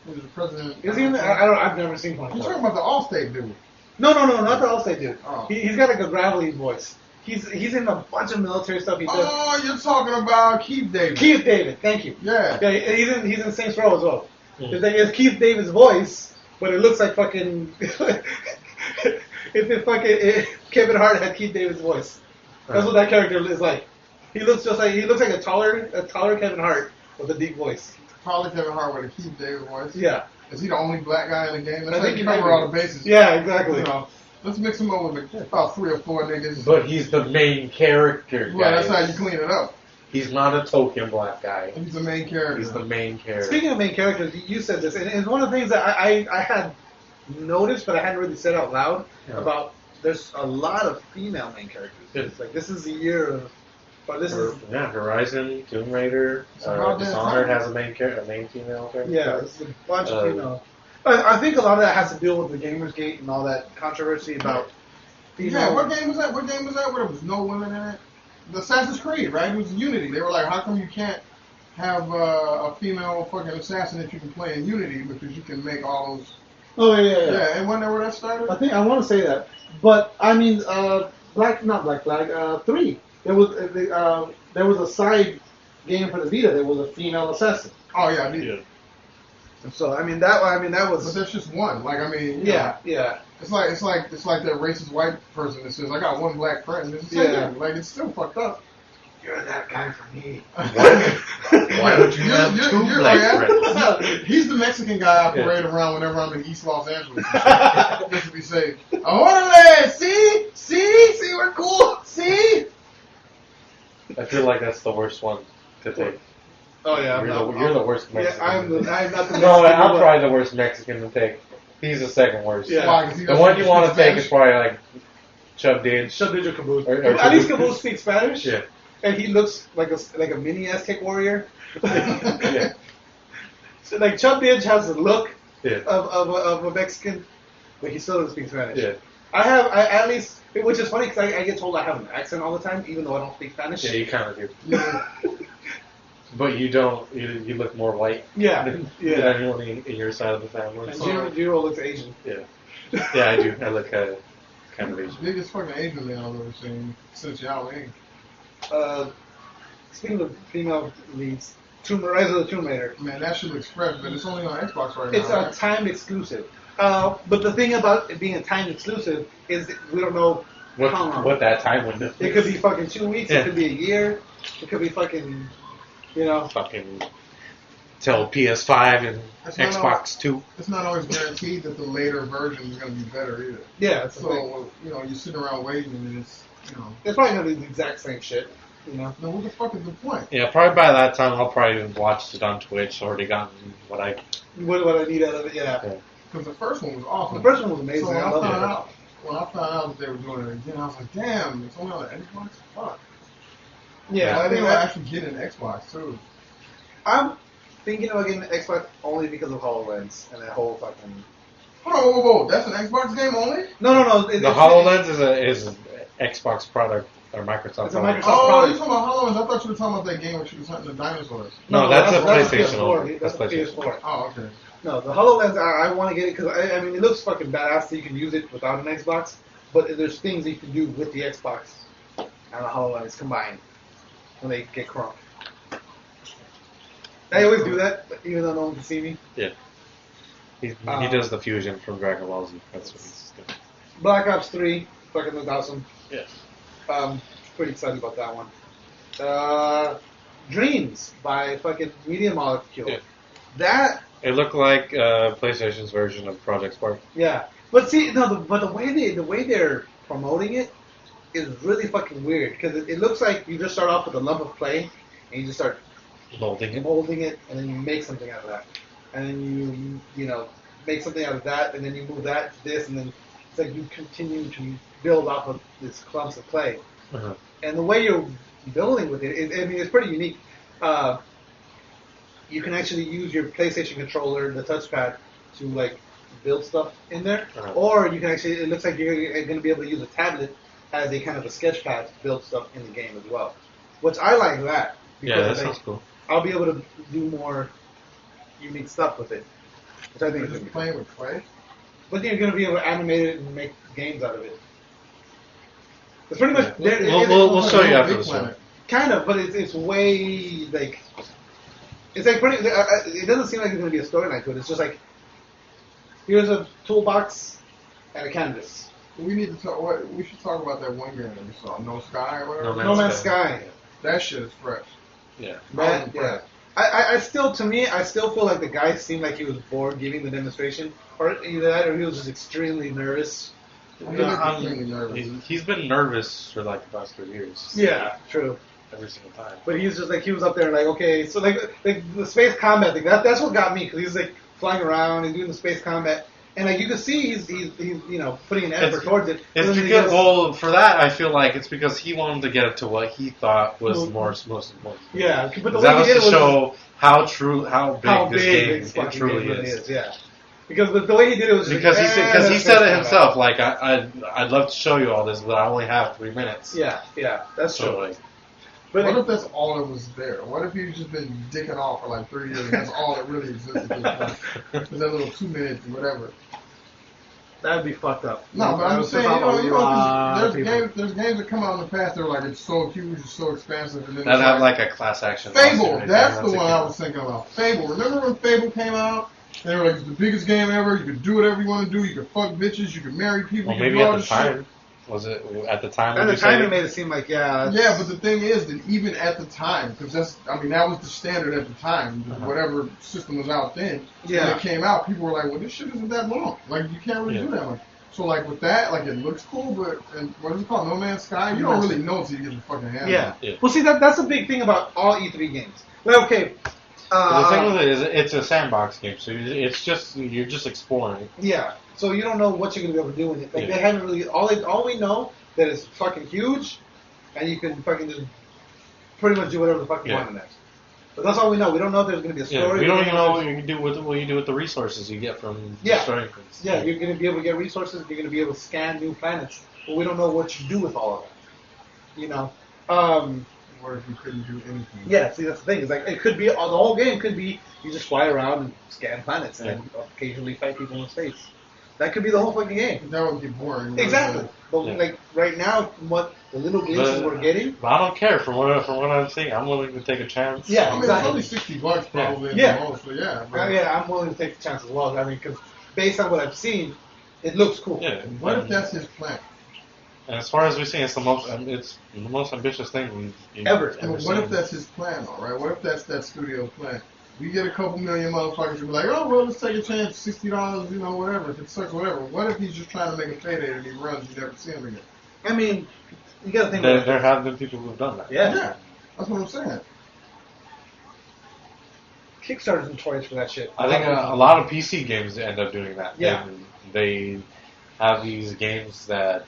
He was the president. Is he in there? I've never seen one. You're talking about the Allstate dude. No, not the Allstate dude. Oh. He's got like a gravelly voice. He's in a bunch of military stuff he does. Oh, you're talking about Keith David. Keith David, thank you. Yeah. Yeah, he's in Saints Row as well. Mm. It's like it's Keith David's voice, but it looks like fucking. if Kevin Hart had Keith David's voice, that's what that character is like. He looks like a taller Kevin Hart with a deep voice. Probably Kevin Hart with a Keith David voice. Yeah. Is he the only black guy in the game? Let's I think he cover might be. all the bases. Yeah, exactly. You know, let's mix him up with about 3 or 4 niggas. But he's the main character, guys. Well, that's how you clean it up. He's not a token black guy. He's the main character. He's the main character. Speaking of main characters, you said this, and it's one of the things that I had noticed, but I hadn't really said out loud about. There's a lot of female main characters. It's like this is the year of, or this is Horizon, Tomb Raider, Dishonored has a main female character. yeah, it's a bunch of female. I think a lot of that has to do with the Gamersgate and all that controversy about female. Yeah, what game was that? What game was that where there was no women in it? The Assassin's Creed, right? It was Unity. They were like, how come you can't have a female fucking assassin that you can play in Unity because you can make all those. Oh yeah. Yeah, and wasn't that where that started? I want to say that, but I mean, not Black Flag, 3. There was a side game for the Vita. There was a female assassin. Oh yeah, I did. So I mean that was. But that's just one. Like I mean. Yeah. It's like that racist white person that says I got one black friend. It's the same thing. Like it's still fucked up. You're that guy for me. Why would you have two black friends? He's the Mexican guy I parade around whenever I'm in East Los Angeles. Just to be safe. Orale! See, we're cool. See. I feel like that's the worst one to take. Oh yeah, you're the worst Mexican. Yeah, I'm not the Mexican. No, I'm probably the worst Mexican to take. He's the second worst. Yeah. Why, 'cause he The doesn't one you want to speak take is probably like Chub Didge. Chub Didge or Caboose. Or At least Caboose speaks Spanish. Yeah. And he looks like a mini Aztec warrior. Yeah. So like Chub Didge has the look Yeah. of a Mexican, but he still doesn't speak Spanish. Yeah. I at least, which is funny because I get told I have an accent all the time, even though I don't speak Spanish. Yeah, you kind of do. Yeah. But you don't. You look more white. Yeah. Than Yeah. anyone in your side of the family. And Jiro looks Asian. Yeah. Yeah, I do. I look kind of Asian. Biggest fucking Asian man I've ever seen since Yao Ming. Speaking of female leads, Rise of the Tomb Raider. Man, that shit looks fresh, but it's only on Xbox right It's now. a timed exclusive. But the thing about it being a timed exclusive is that we don't know how long. What that time window is. It could be fucking 2 weeks. Yeah. It could be a year. It could be fucking, Fucking till PS5 and That's not Xbox 2. It's not always guaranteed that the later version is going to be better either. Yeah, that's the thing. So, you're sitting around waiting and it's, It's probably gonna be the exact same shit. Now, what the fuck is the point? Yeah, probably by that time I'll probably have watched it on Twitch. Already gotten what I. What I need out of it, yeah. Because the first one was awesome. The first one was amazing. So when I I loved found it. out, that they were doing it again, I was like, damn, it's only on the Xbox? Fuck. Yeah, I I think think I'll actually get an Xbox too. I'm thinking about getting the Xbox only because of HoloLens and that whole fucking. Hold on, whoa. That's an Xbox game only? No. The HoloLens is an Xbox product or Microsoft It's a product. Microsoft Oh, product. you're talking about HoloLens. I thought you were talking about that game where she was hunting the dinosaurs. No, that's a PlayStation PS4. only. That's a That's PlayStation. PS4. Oh, okay. No, the HoloLens, I want to get it because, I mean, it looks fucking badass that you can use it without an Xbox, but there's things you can do with the Xbox and the HoloLens combined when they get crunk. I always do that, even though no one can see me. Yeah. He does the fusion from Dragon Ball Z. That's what he's doing. Black Ops 3, fucking looked awesome. Yes. Pretty excited about that one. Dreams by fucking Media Molecule. Yeah. That, It looked like PlayStation's version of Project Spark. yeah. But see, no, the way they're promoting it is really fucking weird because it looks like you just start off with a lump of clay and you just start Molding it. molding it and then you make something out of that, and then you make something out of that and then you move that to this and then it's like you continue to build off of this clumps of clay. Uh-huh. And the way you're building with it, it's pretty unique. You can actually use your PlayStation controller, the touchpad, to like build stuff in there, Uh-huh. or you can actually. It looks like you're going to be able to use a tablet as a kind of a sketch pad to build stuff in the game as well. Which I like that. Yeah, that because sounds cool. I'll be able to do more unique stuff with it, which I think You're is just really playing with clay? but then you're going to be able to animate it and make games out of it. It's pretty much. We'll show you after the show. Kind of, but it's way like. It's like pretty. It doesn't seem like it's going to be a storyline to it. It's just like, here's a toolbox and a canvas. We need to talk. We should talk about that one game that we saw, No Sky or whatever. No Man's Sky. That shit is fresh. Yeah. Yeah. I still feel like the guy seemed like he was bored giving the demonstration, or either that, or he was just extremely nervous. He's been nervous for like the past 3 years. Yeah, true. Every single time. But he's just like, he was up there like, okay, so like the space combat thing, that's what got me, because he's like flying around and doing the space combat, and like you can see he's you know, putting an effort towards it. It's because, well, for that I feel like it's because he wanted to get it to what he thought was most important. Yeah, but the that way was he did to it show how big this game truly is. Yeah. Because the way he did it was because he said it himself. Like I'd love to show you all this, but I only have 3 minutes. Yeah, that's so, true. Like, but what if that's all that was there? What if he's just been dicking off for like 3 years and that's all that really existed? That little 2 minutes or whatever. That'd be fucked up. No, but I'm saying, there's games that come out in the past that are like, it's so huge, it's so expansive. And then that'd have like a class action. Fable, that's the one I was thinking about. Fable. Remember when Fable came out? They were like, it's the biggest game ever. You could do whatever you want to do. You could fuck bitches. You could marry people. Well, maybe at the time. Was it at the time? At the time, it made it seem like, yeah. Yeah, but the thing is that even at the time, because that was the standard at the time. Whatever system was out then, when it came out, people were like, well, this shit isn't that long. Like, you can't really do that much. So, like, with that, like, it looks cool, but, and what is it called? No Man's Sky? You don't really know until you get the fucking hands on it. Yeah. Well, see, that's a big thing about all E3 games. Like, okay. The thing with it is, it's a sandbox game, so you're just exploring. Yeah. So you don't know what you're gonna be able to do with it. Like they haven't really. All we know that it's fucking huge, and you can fucking just pretty much do whatever the fuck you want in it. But that's all we know. We don't know if there's gonna be a story. Yeah, we don't even know what you can do with the resources you get from destroying things. Yeah, you're gonna be able to get resources. You're gonna be able to scan new planets, but we don't know what you do with all of that. You know. What if you couldn't do anything? Yeah, see, that's the thing. It's like it could be the whole game could be you just fly around and scan planets and occasionally fight people in space. That could be the whole fucking game. That would get boring. Exactly. But like right now, what the little glimpses we're getting. But I don't care. From what I'm seeing, I'm willing to take a chance. Yeah, I mean, exactly. it's only $60 probably. Yeah. So yeah. I'm willing to take the chance as well. I mean, because based on what I've seen, it looks cool. Yeah. What if that's his plan? And as far as we've seen, it's the most ambitious thing we've ever what seen. if that's his plan, all right? What if that's that studio's plan? We get a couple million motherfuckers who be like, oh, well, let's take a chance, $60, you know, whatever. If it sucks, whatever. What if he's just trying to make a payday and he runs, you never see him again? I mean, you got to think there have been people who have done that. Yeah. That's what I'm saying. Kickstarter's notorious for that shit. I think a lot of PC games end up doing that. Yeah. They have these games that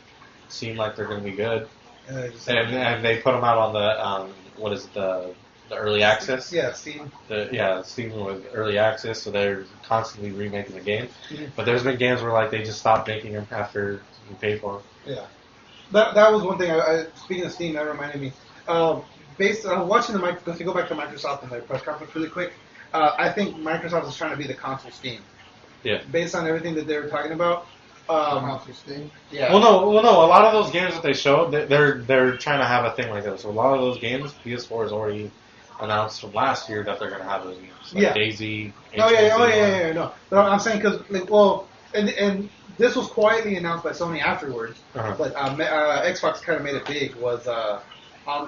seem like they're going to be good, and they put them out on the the early access. Yeah, Steam. Steam with early access, so they're constantly remaking the game. Mm-hmm. But there's been games where like they just stop making them after you pay for them. Yeah, that was one thing. Speaking of Steam, that reminded me. Based on watching if you go back to Microsoft and their press conference really quick, I think Microsoft is trying to be the console Steam. Yeah. Based on everything that they were talking about. Console Steam. Yeah. Well, no. A lot of those games that they showed, they're trying to have a thing like that. So a lot of those games, PS4 has already announced from last year that they're going to have those games. Like Daisy. Yeah. No, but I'm saying because and this was quietly announced by Sony afterwards. But Xbox kind of made it big. Was on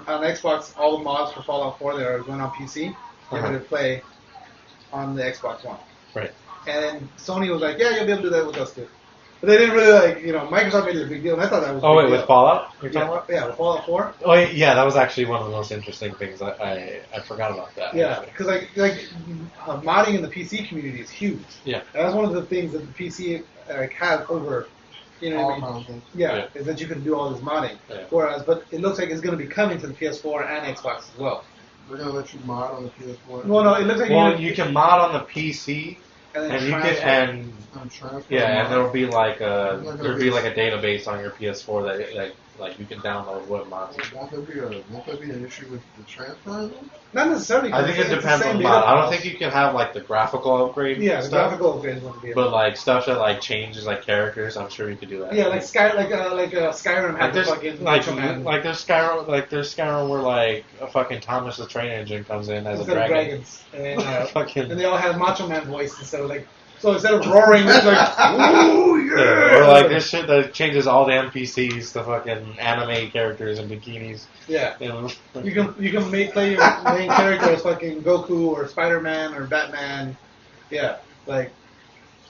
Xbox, all the mods for Fallout 4 that are going on PC, you're going to play on the Xbox One. Right. And Sony was like, yeah, you'll be able to do that with us too. But they didn't really Microsoft made it a big deal, and I thought that was a big deal. With Fallout? You're talking about? Yeah, with Fallout 4. Oh, yeah, that was actually one of the most interesting things. I forgot about that. Yeah, because modding in the PC community is huge. Yeah. And that's one of the things that the PC has over, you know what I mean? Yeah, is that you can do all this modding. Yeah. But it looks like it's going to be coming to the PS4 and Xbox as well. They're going to let you mod on the PS4? Well, no, it looks like you can mod on the PC. And you can, and there'll be like a database on your PS4 Like you can download what mods. Won't there be an issue with the transfer? Not necessarily. I think it depends on the mod. I don't think you can have like the graphical upgrade. Yeah, the stuff, graphical upgrades wouldn't be. But like stuff that like changes like characters, I'm sure you could do that. Yeah, like Skyrim had the fucking there's Skyrim where like a fucking Thomas the Train Engine comes in as a dragon. Dragons, and, Fucking. and they all have Macho Man voice instead of like. So instead of roaring, it's like, ooh, yeah! Or like this shit that changes all the NPCs to fucking anime characters in bikinis. Yeah. You know? You can play your main character as fucking Goku or Spider-Man or Batman. Yeah. Like,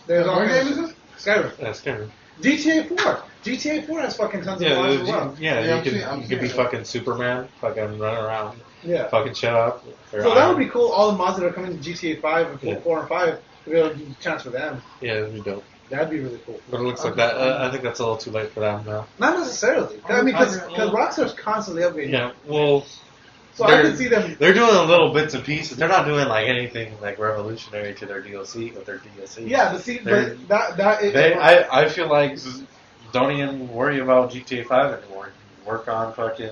there's all What kinds game of is this? Skyrim. Yeah, scary. GTA 4. GTA 4 has fucking tons of mods as well. You could be fucking Superman, fucking running around, Yeah. fucking shit up. So that would be cool. All the mods that are coming to GTA 5 and 4 and 5, to be able to do transfer them. Yeah, that'd be dope. That'd be really cool. But it looks like that. I think that's a little too late for them now. Not necessarily. I mean, because Rockstar's constantly upgrading. Yeah, well. So I can see them. They're doing little bits and pieces. They're not doing like anything like revolutionary to their DLC with their DLC. Yeah, but I feel like don't even worry about GTA 5 anymore. Work on fucking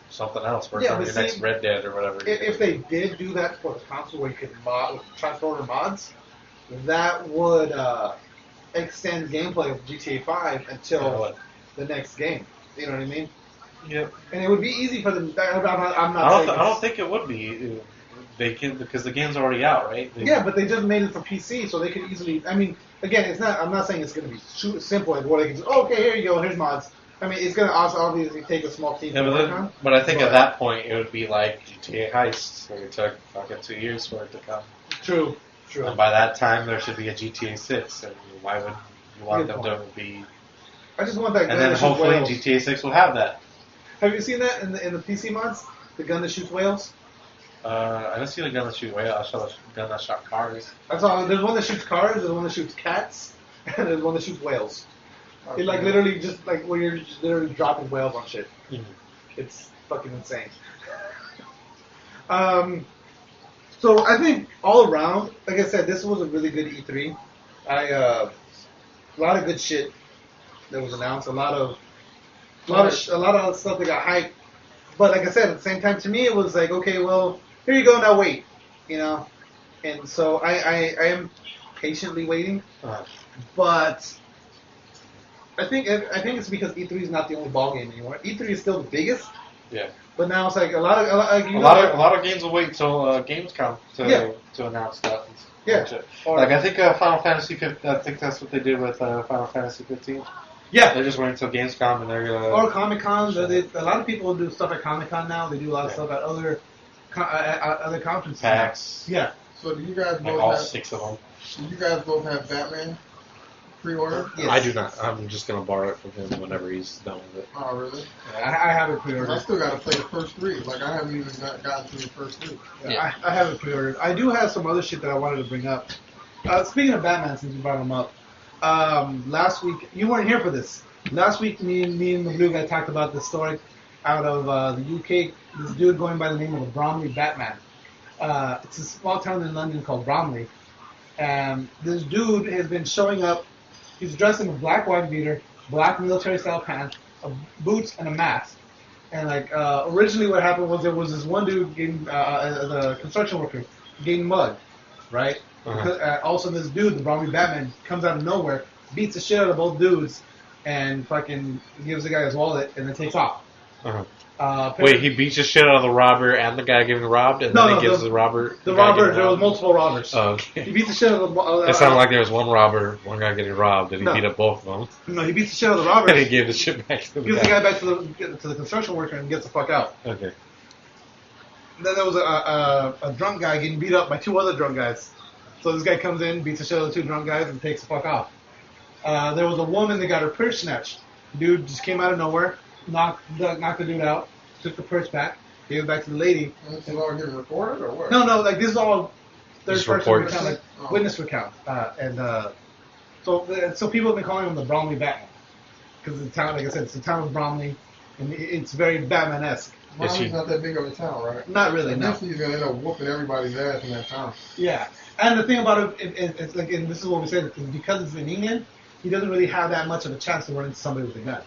something else. Work on your next Red Dead or whatever. If they did do that for the console where you could mod with transfer mods, that would extend gameplay of GTA 5 until the next game. You know what I mean? Yep. And it would be easy for them. I don't think it would be. They can because the game's already out, right? Yeah, but they just made it for PC, so they could easily. I mean, again, it's not. I'm not saying it's going to be simple like what they can just. Oh, okay, here you go. Here's mods. I mean, it's going to also obviously take a small team to work on. But I think at that point it would be like GTA Heist, where it took fucking 2 years for it to come. True. And by that time, there should be a GTA 6, and why would you want them to be? I just want that. And then hopefully GTA 6 will have that. Have you seen that in the PC mods? The gun that shoots whales? I didn't see the gun that shoots whales. I saw the gun that shot cars. I saw there's one that shoots cars, there's one that shoots cats, and there's one that shoots whales. Okay. It like literally just like where you're just literally dropping whales on shit. Mm-hmm. It's fucking insane. So I think all around, like I said, this was a really good E3. A lot of good shit that was announced. A lot of stuff that got hyped. But like I said, at the same time, to me, it was like, okay, well, here you go, now wait, you know. And so I am patiently waiting, but I think it's because E3 is not the only ball game anymore. E3 is still the biggest. Yeah. But now it's like a lot of games will wait until Gamescom to announce stuff. Yeah. Like I think Final Fantasy 15. I think that's what they did with Final Fantasy 15. Yeah. They're just waiting until Gamescom and they're gonna. Or Comic Con. A lot of people do stuff at Comic Con now. They do a lot of stuff at other conferences. PAX. Yeah. So do you guys like both all have, 6 of them? Do you guys both have Batman pre-order? Yes. I do not. I'm just gonna borrow it from him whenever he's done with it. Oh, really? Yeah, I have it pre-ordered. I still got to play the first 3. Like, I haven't even gotten through the first 3. Yeah. I have it pre-ordered. I do have some other shit that I wanted to bring up. Speaking of Batman, since you brought him up, last week, you weren't here for this. Last week, me and the Blue Guy talked about this story out of the UK. This dude going by the name of the Bromley Batman. It's a small town in London called Bromley. And this dude has been showing up. He's dressed in a black wife beater, black military-style pants, boots, and a mask. And like originally, what happened was there was this one dude getting the construction worker getting mugged, right? Uh-huh. Also, this dude, the Bromley Batman, comes out of nowhere, beats the shit out of both dudes, and fucking gives the guy his wallet, and then takes off. Uh-huh. Wait, he beats the shit out of the robber and the guy getting robbed, and then he gives the robber. The robber, there was multiple robbers. Oh, okay. He beats the shit out of the. It sounded like there was one robber, one guy getting robbed, and he beat up both of them. No, he beats the shit out of the robbers. And he gave the shit back to the gives the guy back to the construction worker and gets the fuck out. Okay. And then there was a drunk guy getting beat up by 2 other drunk guys. So this guy comes in, beats the shit out of the 2 drunk guys, and takes the fuck off. There was a woman that got her purse snatched. Dude just came out of nowhere, knocked the dude out, took the purse back, gave it back to the lady. This is all getting recorded or what? No, like this is all third-person recount, like witness recount, so people have been calling him the Bromley Batman because the town, like I said, it's the town of Bromley, and it's very Batman-esque. Bromley's not that big of a town, right? Not really. No. Eventually, he's gonna end up whooping everybody's ass in that town. Yeah, and the thing about it's like, and this is what we said, because it's in England, he doesn't really have that much of a chance to run into somebody with a gun.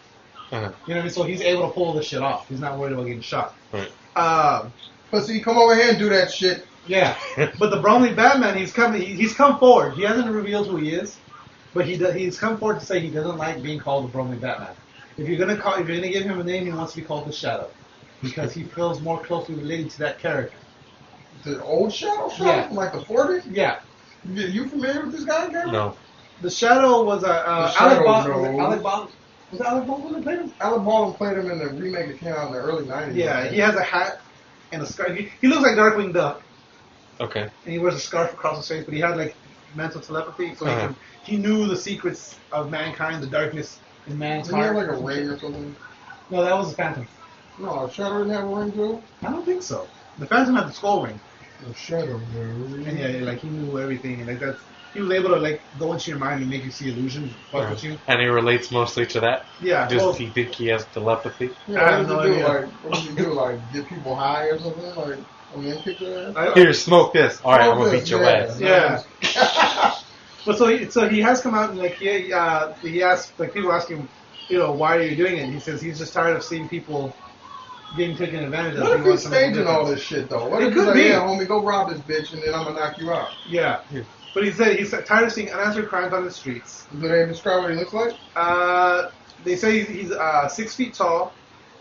You know what I mean? So he's able to pull this shit off. He's not worried about getting shot. Right. But see, come over here and do that shit. Yeah. But the Bromley Batman, he's come forward. He hasn't revealed who he is, but he's come forward to say he doesn't like being called the Bromley Batman. If you're gonna give him a name, he wants to be called the Shadow, because he feels more closely related to that character. The old Shadow Yeah. from like the 40s? Yeah. You familiar with this guy, Cameron? No. The Shadow was Shadow, Alec Baldwin. Was it Alec Baldwin that played him? Alec Baldwin played him in the remake that came out in the early 90s. Yeah, right? he has a hat and a scarf. He looks like Darkwing Duck, Okay. and he wears a scarf across his face, but he had like mental telepathy, so Uh-huh. he knew the secrets of mankind, the darkness in man's Didn't he have heart. like a ring or something? No, that was the Phantom. No, Shadow didn't have a ring too? I don't think so. The Phantom had the skull ring, The Shadow, and yeah, like he knew everything, and like that's he was able to like go into your mind and make you see illusions, fuck with you. And he relates mostly to that? Yeah, Just well, he think he has telepathy? Yeah, I have what no does he do? idea. Like, what does he do? Like, get people high or something? Like, and then kick their ass? Here, smoke this. Alright, I'm Smoke gonna this, beat your yeah. ass. Yeah. But so he has come out and like he asked, like, people ask him, you know, why are you doing it? And he says he's just tired of seeing people getting taken advantage of. What if He he's wants to make a staging all difference. this shit, though? What It if he's could like, be. yeah, homie, go rob this bitch and then I'm gonna knock you out? Yeah. Yeah. But he said he's tired of seeing unanswered crimes on the streets. Do they describe what he looks like? They say he's 6 feet tall.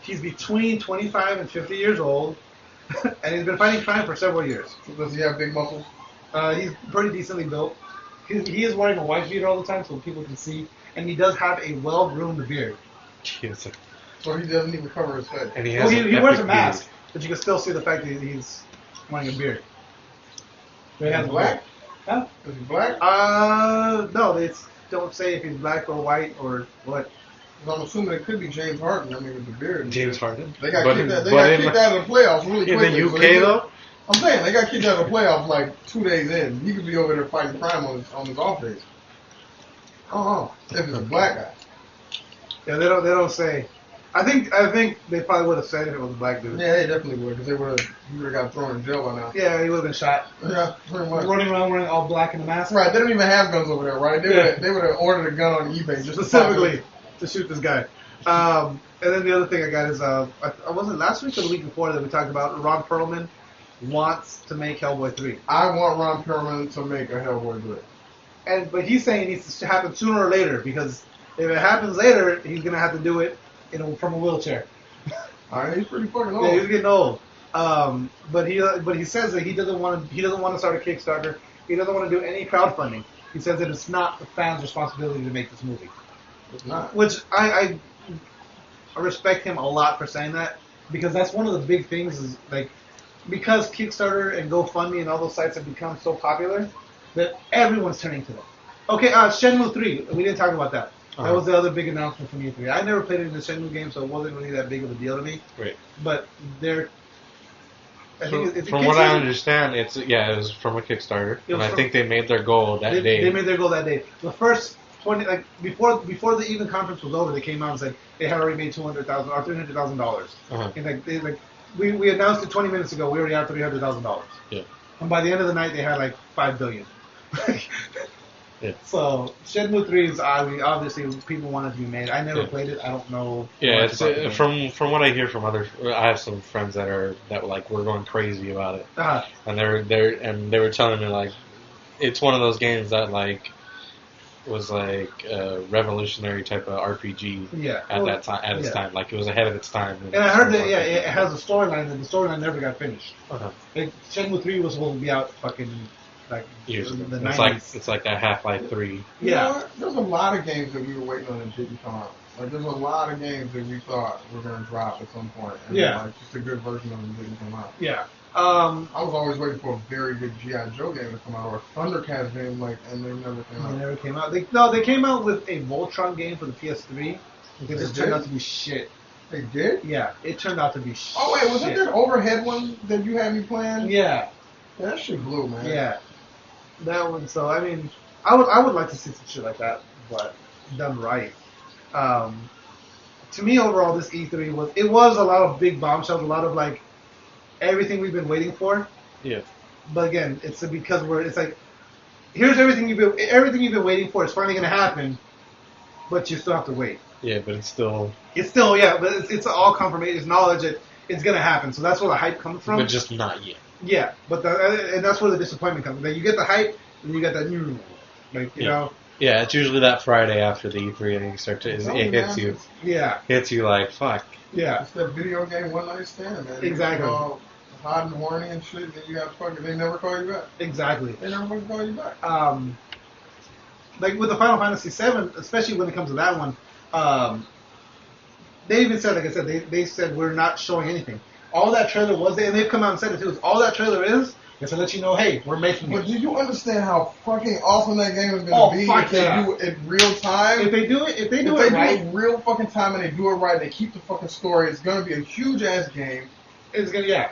He's between 25 and 50 years old, and he's been fighting crime for several years. Does he have big muscles? He's pretty decently built. He is wearing a white beater all the time, so people can see, and he does have a well-groomed beard. Yes. So he doesn't even cover his face. And he Well, has he an wears a epic mask, beard. but you can still see the fact that he's wearing a beard. But he has Is a he black? beard. Huh? Is he black? No, they don't say if he's black or white or what. 'Cause I'm assuming it could be James Harden. I mean, with the beard. James Harden. They got But kicked in- out. They but got in- kicked out of the playoffs really In quickly. the so UK, they- though? I'm saying they got kicked out of the playoffs like 2 days in. He could be over there fighting crime on his off days. I don't know if it's a black guy. Yeah, they don't say. I think they probably would have said if it was a black dude. Yeah, they definitely would because he would have got thrown in jail by now. Yeah, he would have been shot. Yeah, pretty much. Running around wearing all black in a mask. Right, they don't even have guns over there, right? Yeah. They would have ordered a gun on eBay just Specifically to shoot this guy. And then the other thing I got is, I wasn't last week or the week before that we talked about Ron Perlman wants to make Hellboy 3. I want Ron Perlman to make a Hellboy 3. But he's saying it needs to happen sooner or later, because if it happens later, he's going to have to do it from a wheelchair. Alright, he's pretty fucking old. Yeah, he's getting old. But he says that he doesn't want to start a Kickstarter. He doesn't want to do any crowdfunding. He says that it's not the fans' responsibility to make this movie. It's not. Which I respect him a lot for saying that, because that's one of the big things is like, because Kickstarter and GoFundMe and all those sites have become so popular that everyone's turning to them. Okay, Shenmue 3, we didn't talk about that. That was the other big announcement from E3. I never played it in the Shenmue game, so it wasn't really that big of a deal to me. Right. But they're... From what I understand, it was from a Kickstarter, and I think they made their goal that day. They made their goal that day. The first 20, like before the even conference was over, they came out and said they had already made $200,000 or $300,000. Uh-huh. And we announced it 20 minutes ago. We already have $300,000. Yeah. And by the end of the night, they had like $5 billion. Yeah. So Shenmue 3 is obviously people want it to be made. I never Yeah. played it. I don't know. Yeah, much it's about the game. from what I hear from other. I have some friends that were going crazy about it, Uh-huh. and they were telling me like, it's one of those games that like was like a revolutionary type of RPG Yeah. at that time. At its time, like it was ahead of its time. And I heard that it has a storyline, and the storyline never got finished. Uh-huh. Like, Shenmue 3 was supposed to be out fucking like Years ago. the It's 90s. like that Half-Life 3. You know Yeah. what? There's a lot of games that we were waiting on that didn't come out. Like, there's a lot of games that we thought were going to drop at some point. And Yeah. like, just a good version of them didn't come out. Yeah. I was always waiting for a very good G.I. Joe game to come out, or a Thundercats game, and they never came They out. never came out. They came out with a Voltron game for the PS3. It They just did? turned out to be shit. They did? Yeah, it turned out to be shit. Oh, wait, was it that overhead one that you had me playing? Yeah, Yeah, that shit blew, man. yeah. That one. So I mean, I would like to see some shit like that, but done right. To me, overall, this E3 was a lot of big bombshells, a lot of like everything we've been waiting for. Yeah. But again, it's because it's like, here's everything you've been waiting for. It's finally gonna happen, but you still have to wait. Yeah, but it's still. It's still, yeah, but it's all confirmation. It's knowledge that it's gonna happen. So that's where the hype comes from. But just not yet. Yeah, but and that's where the disappointment comes. That you get the hype, and you get that new, like you know. Yeah, it's usually that Friday after the E3, and you start to it hits you. Yeah, hits you like fuck. Yeah, it's that video game one night stand, man. Exactly. All hot and horny and shit, and then you got fucking. They never call you back. Exactly. They never fucking call you back. Like with the Final Fantasy VII, especially when it comes to that one, they even said, like I said, they said we're not showing anything. All that trailer was there, and they've come out and said it too. All that trailer is to let you know, hey, we're making it. But do you understand how fucking awesome that game is going to be if they do it in real time? If they do it right, real fucking time and they do it right, they keep the fucking story. It's going to be a huge ass game. It's gonna, yeah.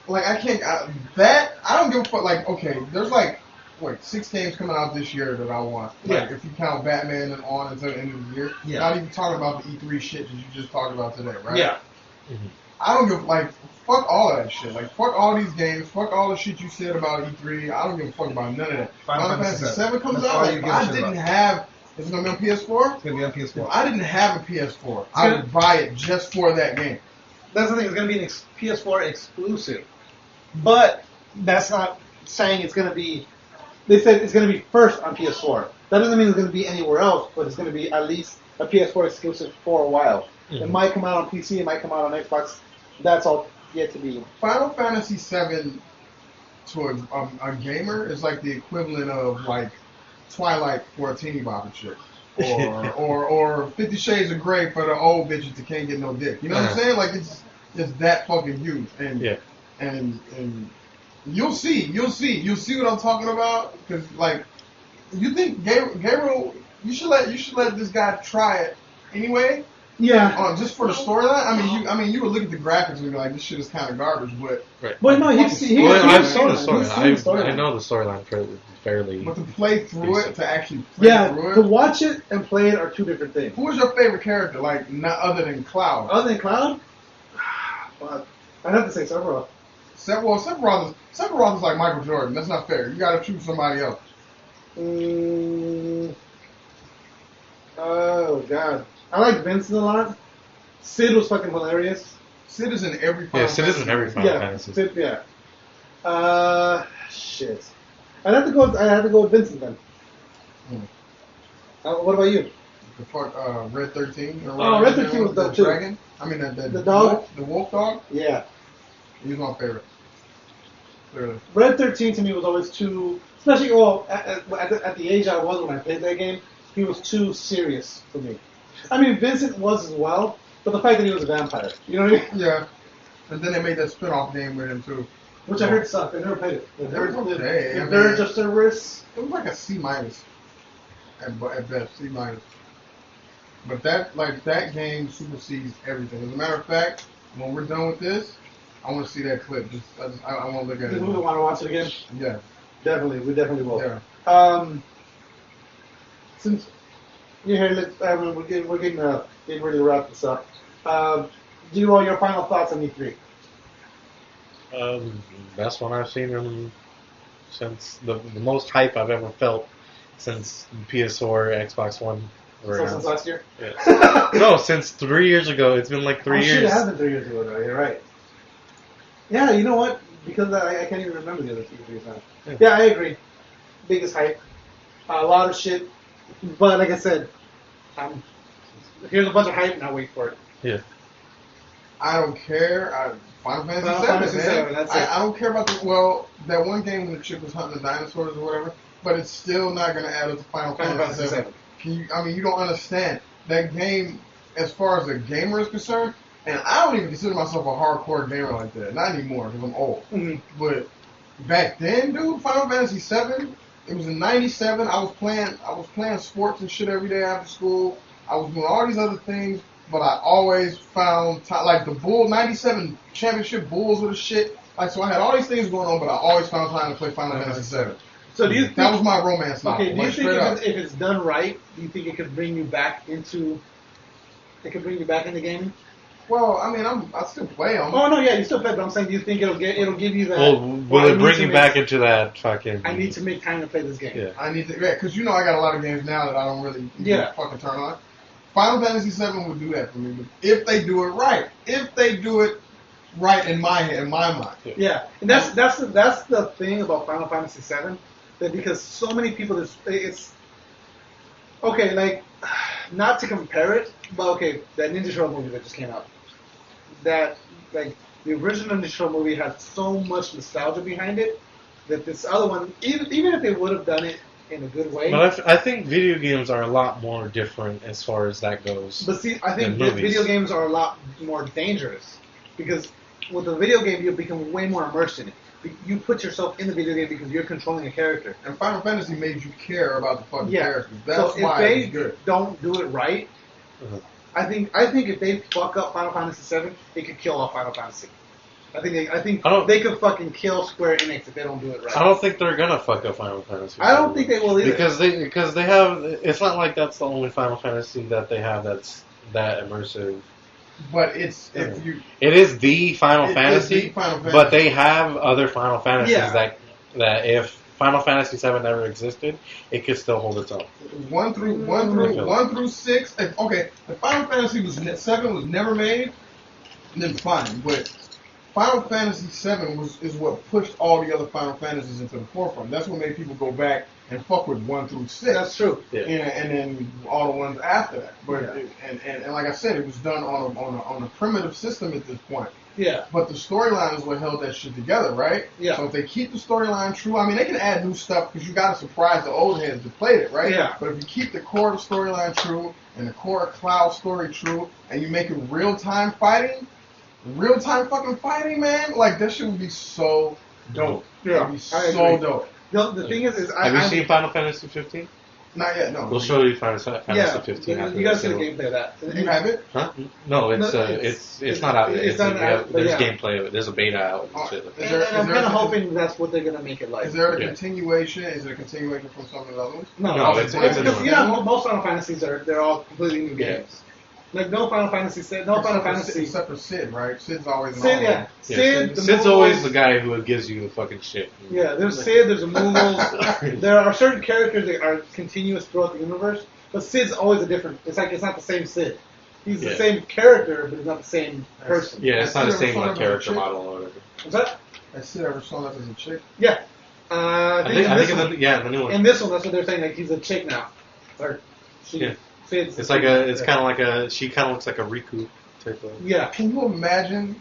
Like I can't I don't give a fuck. Like okay, there's like 6 games coming out this year that I want. Like if you count Batman and on until the end of the year. Yeah. Not even talking about the E3 shit that you just talked about today, right? Yeah. Mm-hmm. I don't give fuck all of that shit. Like fuck all these games. Fuck all the shit you said about E3. I don't give a fuck about none of that. Final Fantasy VII comes out. Like, I didn't have. Is it gonna be on PS4? It's gonna be on PS4. If I didn't have a PS4, I would buy it just for that game. That's the thing. It's gonna be an PS4 exclusive, but that's not saying it's gonna be. They said it's gonna be first on PS4. That doesn't mean it's gonna be anywhere else, but it's gonna be at least a PS4 exclusive for a while. Mm-hmm. It might come out on PC. It might come out on Xbox. That's all yet to be. Final Fantasy VII to a gamer is like the equivalent of like Twilight for a teeny bop and shit. Or 50 Shades of Grey for the old bitches that can't get no dick. You know what I'm saying? Like it's that fucking huge. And you'll see what I'm talking about. Because like you think Gabriel, you should let this guy try it anyway. Yeah. Just for the storyline. I mean, you would look at the graphics and be like, this shit is kind of garbage. But well, no, I've seen the storyline. I know the storyline fairly. But to play through it, to actually play through it, to watch it and play it are two different things. Who was your favorite character? Like, not other than Cloud. Other than Cloud, I'd have to say Sephiroth. Sephiroth is like Michael Jordan. That's not fair. You got to choose somebody else. Oh God. I like Vincent a lot. Sid was fucking hilarious. Sid is in every Final Sid is in every Final Fantasy. Sid, yeah. Shit. I'd have to go with Vincent then. What about you? The fuck, Red 13? Red 13 was dope too. Dragon? I mean, the dog? The wolf dog? Yeah. He's my favorite. Clearly. Red 13 to me was always too, especially, at the age I was when I played that game, he was too serious for me. I mean, Vincent was as well, but the fact that he was a vampire, you know what I mean? Yeah. And then they made that spin-off game with him, too. Which I heard sucked. I never played it. The okay. Verge of Cerberus. It was like a C- at best, C-. But that game supersedes everything. As a matter of fact, when we're done with this, I want to see that clip. I want to look at it. Do we want to watch it again? Yeah. Definitely. We definitely will. Yeah. Since you're here, we're getting ready to wrap this up. Do you all your final thoughts on E3? Best one I've seen since the most hype I've ever felt since PS4, Xbox One. Since last year? Yeah. No, since 3 years ago. It's been like 3 years. Shit, it has been 3 years ago, though. You're right. Yeah, you know what? Because I can't even remember the other E3s now. Yeah, I agree. Biggest hype. A lot of shit. But like I said, here's a bunch of hype, now wait for it. Yeah. I don't care. Final Fantasy VII, man. I don't care about that one game when the chick was hunting the dinosaurs or whatever, but it's still not going to add up to Final Fantasy VII. You don't understand. That game, as far as a gamer is concerned, and I don't even consider myself a hardcore gamer like that. Not anymore, because I'm old. Mm-hmm. But back then, dude, Final Fantasy VII, it was in '97. I was playing sports and shit every day after school. I was doing all these other things, but I always found time, like the Bull '97 championship Bulls with the shit. Like, so I had all these things going on, but I always found time to play Final Fantasy VII. So do you think, that was my romance novel? Okay, do you think if it's done right, do you think it could bring you back into? It could bring you back into gaming. Well, I mean, I still play them. Oh no, yeah, you still play. But I'm saying, do you think it'll give you that? Well, will it bring you back into that fucking? I need to make time to play this game. Yeah. I need to, because I got a lot of games now that I don't really fucking turn on. Final Fantasy VII would do that for me, but if they do it right, in my head, in my mind. Yeah, and that's the thing about Final Fantasy VII, that because so many people, it's okay. Like, not to compare it, but okay, that Ninja Turtle movie that just came out, that like the original Ninja Turtle movie had so much nostalgia behind it that this other one, even if they would have done it in a good way. But I think video games are a lot more different as far as that goes. But see, I think video games are a lot more dangerous because with a video game, you become way more immersed in it. You put yourself in the video game because you're controlling a character. And Final Fantasy made you care about the fucking characters. That's so why if it's good. they don't do it right, I think if they fuck up Final Fantasy VII, it could kill off Final Fantasy. I think they could fucking kill Square Enix if they don't do it right. I don't think they're gonna fuck up Final Fantasy. I don't think they will either. Because they have. It's not like that's the only Final Fantasy that they have that's that immersive. But it is the Final Fantasy. But they have other Final Fantasies that if Final Fantasy VII never existed, it could still hold its own. 1 through 6. Okay, if Final Fantasy VII was never made, then fine. But Final Fantasy VII is what pushed all the other Final Fantasies into the forefront. That's what made people go back and fuck with 1 through 6. That's true. Yeah. And then all the ones after that. But and like I said, it was done on a primitive system at this point. Yeah. But the storyline is what held that shit together, right? Yeah. So if they keep the storyline true, I mean, they can add new stuff because you got to surprise the old heads that played it, right? Yeah. But if you keep the core of the storyline true and the core of Cloud story true, and you make it real-time fucking fighting, man, like that shit would be so dope. Yeah. It would be so dope. The thing is have you seen Final Fantasy 15? Not yet, no. We'll show you Final Fantasy 15. You guys see the gameplay of that. You have it? Huh? No, it's not out yet. There's gameplay of it. There's a beta out. And I'm kind of hoping that's what they're gonna make it like. Is there a continuation? Is it a continuation from some of the other ones? No, it's a new one. Most Final Fantasies they're all completely new games. Like no Final Fantasy, except for Sid, right? Sid's always Sid, yeah. Sid's always the guy who gives you the fucking shit. Yeah, there's Sid, there's Moogle. There are certain characters that are continuous throughout the universe, but Sid's always a different. It's like it's not the same Sid. He's the same character, but he's not the same person. Yeah, it's not the same like character model or whatever. What's that? Has Sid ever shown up as a chick? Yeah. I think the new one. In this one, that's what they're saying. Like he's a chick now, or she. Yeah. Sid's it's like a. It's kind of like a. She kind of looks like a Riku type of. Yeah. Can you imagine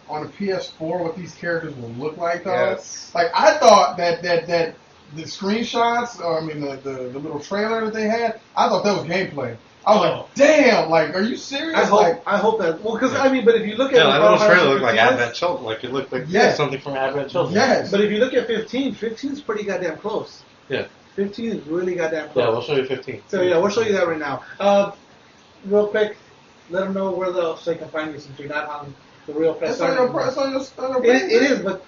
on a PS4 what these characters will look like though? Yes. Like I thought that the screenshots, or I mean the little trailer that they had, I thought that was gameplay. I was like, damn, like, are you serious? I hope that. Well, because I mean, but if you look at that little trailer looked like Advent Children. Like it looked like something from Advent Children. Yes. But if you look at 15 is pretty goddamn close. Yeah. 15 is really goddamn close. Yeah, we'll show you 15. So yeah, we'll show you that right now. Real quick, let them know where else they can find you since you're not on the real press. It's on your It is, but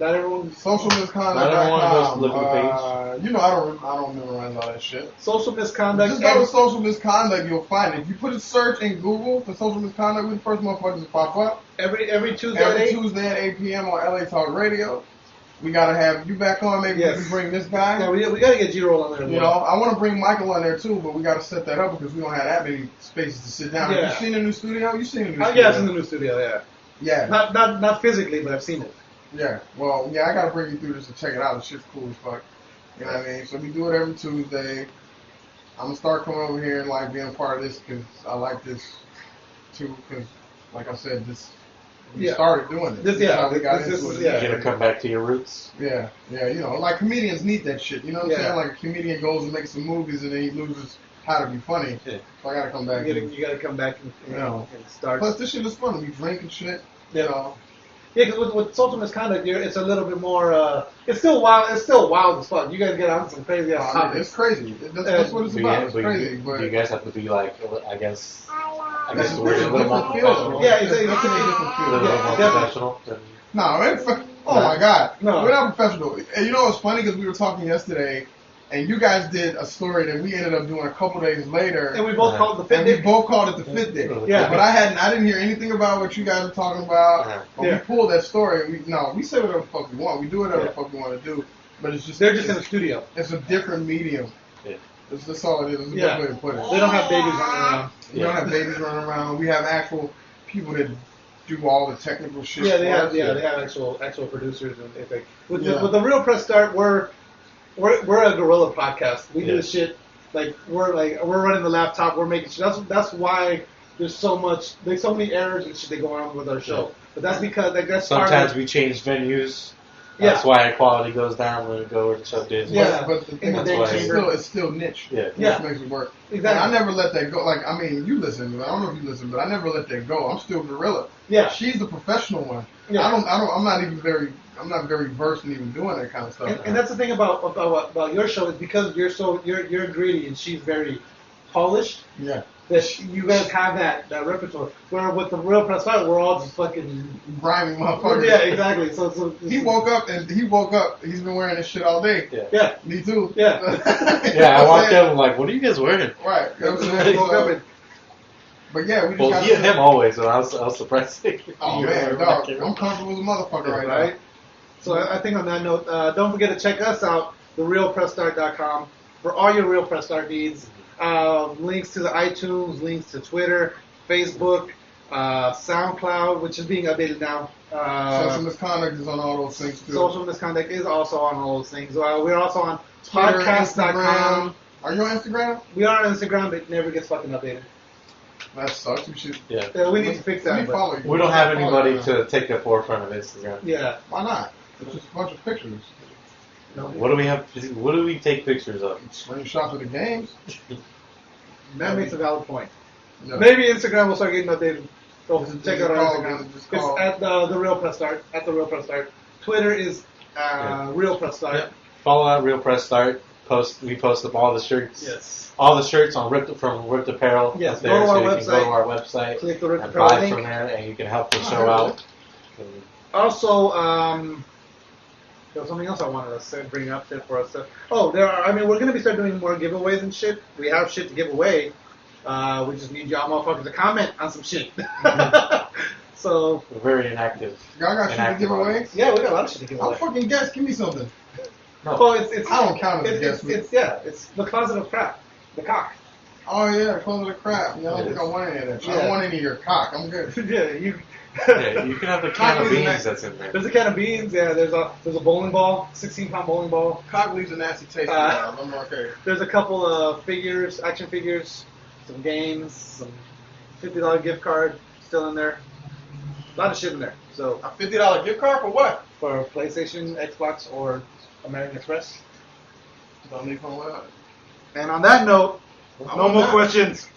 not everyone. Social misconduct. Not everyone goes to look at the page. You know, I don't memorize all that shit. Social misconduct. Just go to social misconduct, you'll find it. If you put a search in Google for social misconduct, we're the first motherfuckers to pop up. Every Tuesday. Every Tuesday at 8 p.m. on LA Talk Radio. We gotta have you back on. Maybe we can bring this guy. Yeah, we gotta get G-Roll on there. You know, I want to bring Michael on there too, but we gotta set that up because we don't have that many spaces to sit down. Yeah. Have you seen the new studio? You seen the new studio? Yeah, I've seen the new studio. Yeah. Yeah. Not physically, but I've seen it. Yeah. Well, yeah, I gotta bring you through this to check it out. The shit's cool as fuck. You know what I mean? So we do it every Tuesday. I'm gonna start coming over here and like being a part of this because I like this too. Because, like I said, we started doing it. You're gonna come back to your roots. Yeah, you know, like comedians need that shit. You know what I'm saying? Like a comedian goes and makes some movies and then he loses how to be funny. Yeah. So I gotta come back. You gotta come back and start. Plus, this shit is fun. We drink and shit. Yeah. You know. Yeah, because with social misconduct, it's a little bit more. It's still wild. It's still wild as fuck. You guys get on some crazy ass topics. It's crazy. That's what it's about. It's crazy. But you guys have to be like, I guess it's a little more professional. Yeah, it's a different feel. A little more professional. No, my God. No. We're not professional. And you know what's funny? Because we were talking yesterday, and you guys did a story that we ended up doing a couple days later. And we both called it the Fit Day. We both called it the Fit Day. Yeah. But I didn't hear anything about what you guys were talking about. But we pulled that story. We say whatever the fuck we want. We do whatever the fuck we want to do. But it's just they're just in the studio. It's a different medium. Yeah. That's all it is. It's a Yeah. good way to put it. They don't have babies running around. We don't have babies running around. We have actual people that do all the technical shit. Yeah, they for have. us. Yeah, they have actual producers and everything. With Yeah. the Real Press Start, we're a guerrilla podcast. We do Yeah. shit we're running the laptop. We're making shit. That's why there's so many errors and shit that go on with our show. Yeah. But that's because that's part Sometimes of, we change venues. Yeah. That's why our quality goes down when we go over to Chubb Days. Yeah. But the thing In is, the day chamber. it's still niche. Yeah. Which Yeah. makes it work. Exactly. And I never let that go. Like, I mean, you listen. I don't know if you listen, but I never let that go. I'm still gorilla. Yeah. She's the professional one. Yeah. I'm not very versed in even doing that kind of stuff. And that's the thing about your show is because you're greedy and she's very polished. Yeah. That you guys have that repertoire. Where with the Real Press Start, we're all just fucking Grimy motherfucker. Yeah, exactly. So He woke up. He's been wearing this shit all day. Yeah. Yeah. Me too. Yeah. Yeah, I walked up and like, what are you guys wearing? Right. You know what I'm He saying? woke up and But yeah, we just Well, got he and him always, and I was surprised. Oh man, dog, I'm comfortable as a motherfucker right now. right. So I think on that note, don't forget to check us out, therealpressstart.com, for all your Real Press Start needs. Links to the iTunes, links to Twitter, Facebook, SoundCloud, which is being updated now. Social misconduct is on all those things too. Social misconduct is also on all those things. We're also on Twitter, podcast.com. Instagram. Are you on Instagram? We are on Instagram, but it never gets fucking updated. That sucks. We should. Yeah. We need to fix Let that. me But, follow you. We don't have anybody Follow you. to take the forefront of Instagram. yeah. Why not? It's just a bunch of pictures. No, What do we have? What do we take pictures of? Screenshots of the games. that makes a valid point. No. Maybe Instagram will start getting updated. So Just check just out our call- Instagram. just It's call. at the Real Press Start. At the Real Press Start. Twitter is Real Press Start. Yeah. Follow out Real Press Start. We post up all the shirts. Yes. All the shirts on from Ripped Apparel. Yes, up go there, to so our you can website. go to our website Click the Ripped and Apparel buy link. from there, and you can help the Oh, show really? out. And Also, there was something else I wanted to bring up there for us. We're going to be start doing more giveaways and shit. We have shit to give away. We just need y'all motherfuckers to comment on some shit. So, we're very inactive. Y'all got shit to Inactive give away? audience. yeah, we got a lot of shit to give I'm away. fucking guest. Give me something. No. Well, it's I don't count as a guest. it's the closet of crap. The cock. Oh yeah, close the crap. I don't It think is. I want any of that. I Yeah. don't want any of your cock. I'm good. Yeah, you. Yeah, you can have the can of Cock is beans nice. that's in there. There's a can of beans. Yeah, there's a bowling ball, 16-pound bowling ball. Cock leaves a nasty taste in my mouth. I'm okay. There's a couple of figures, action figures, some games, some $50 gift card still in there. A lot of shit in there. So A $50 gift card for what? for PlayStation, Xbox, or American Express. Don't need fun with it. And on that note, no more questions.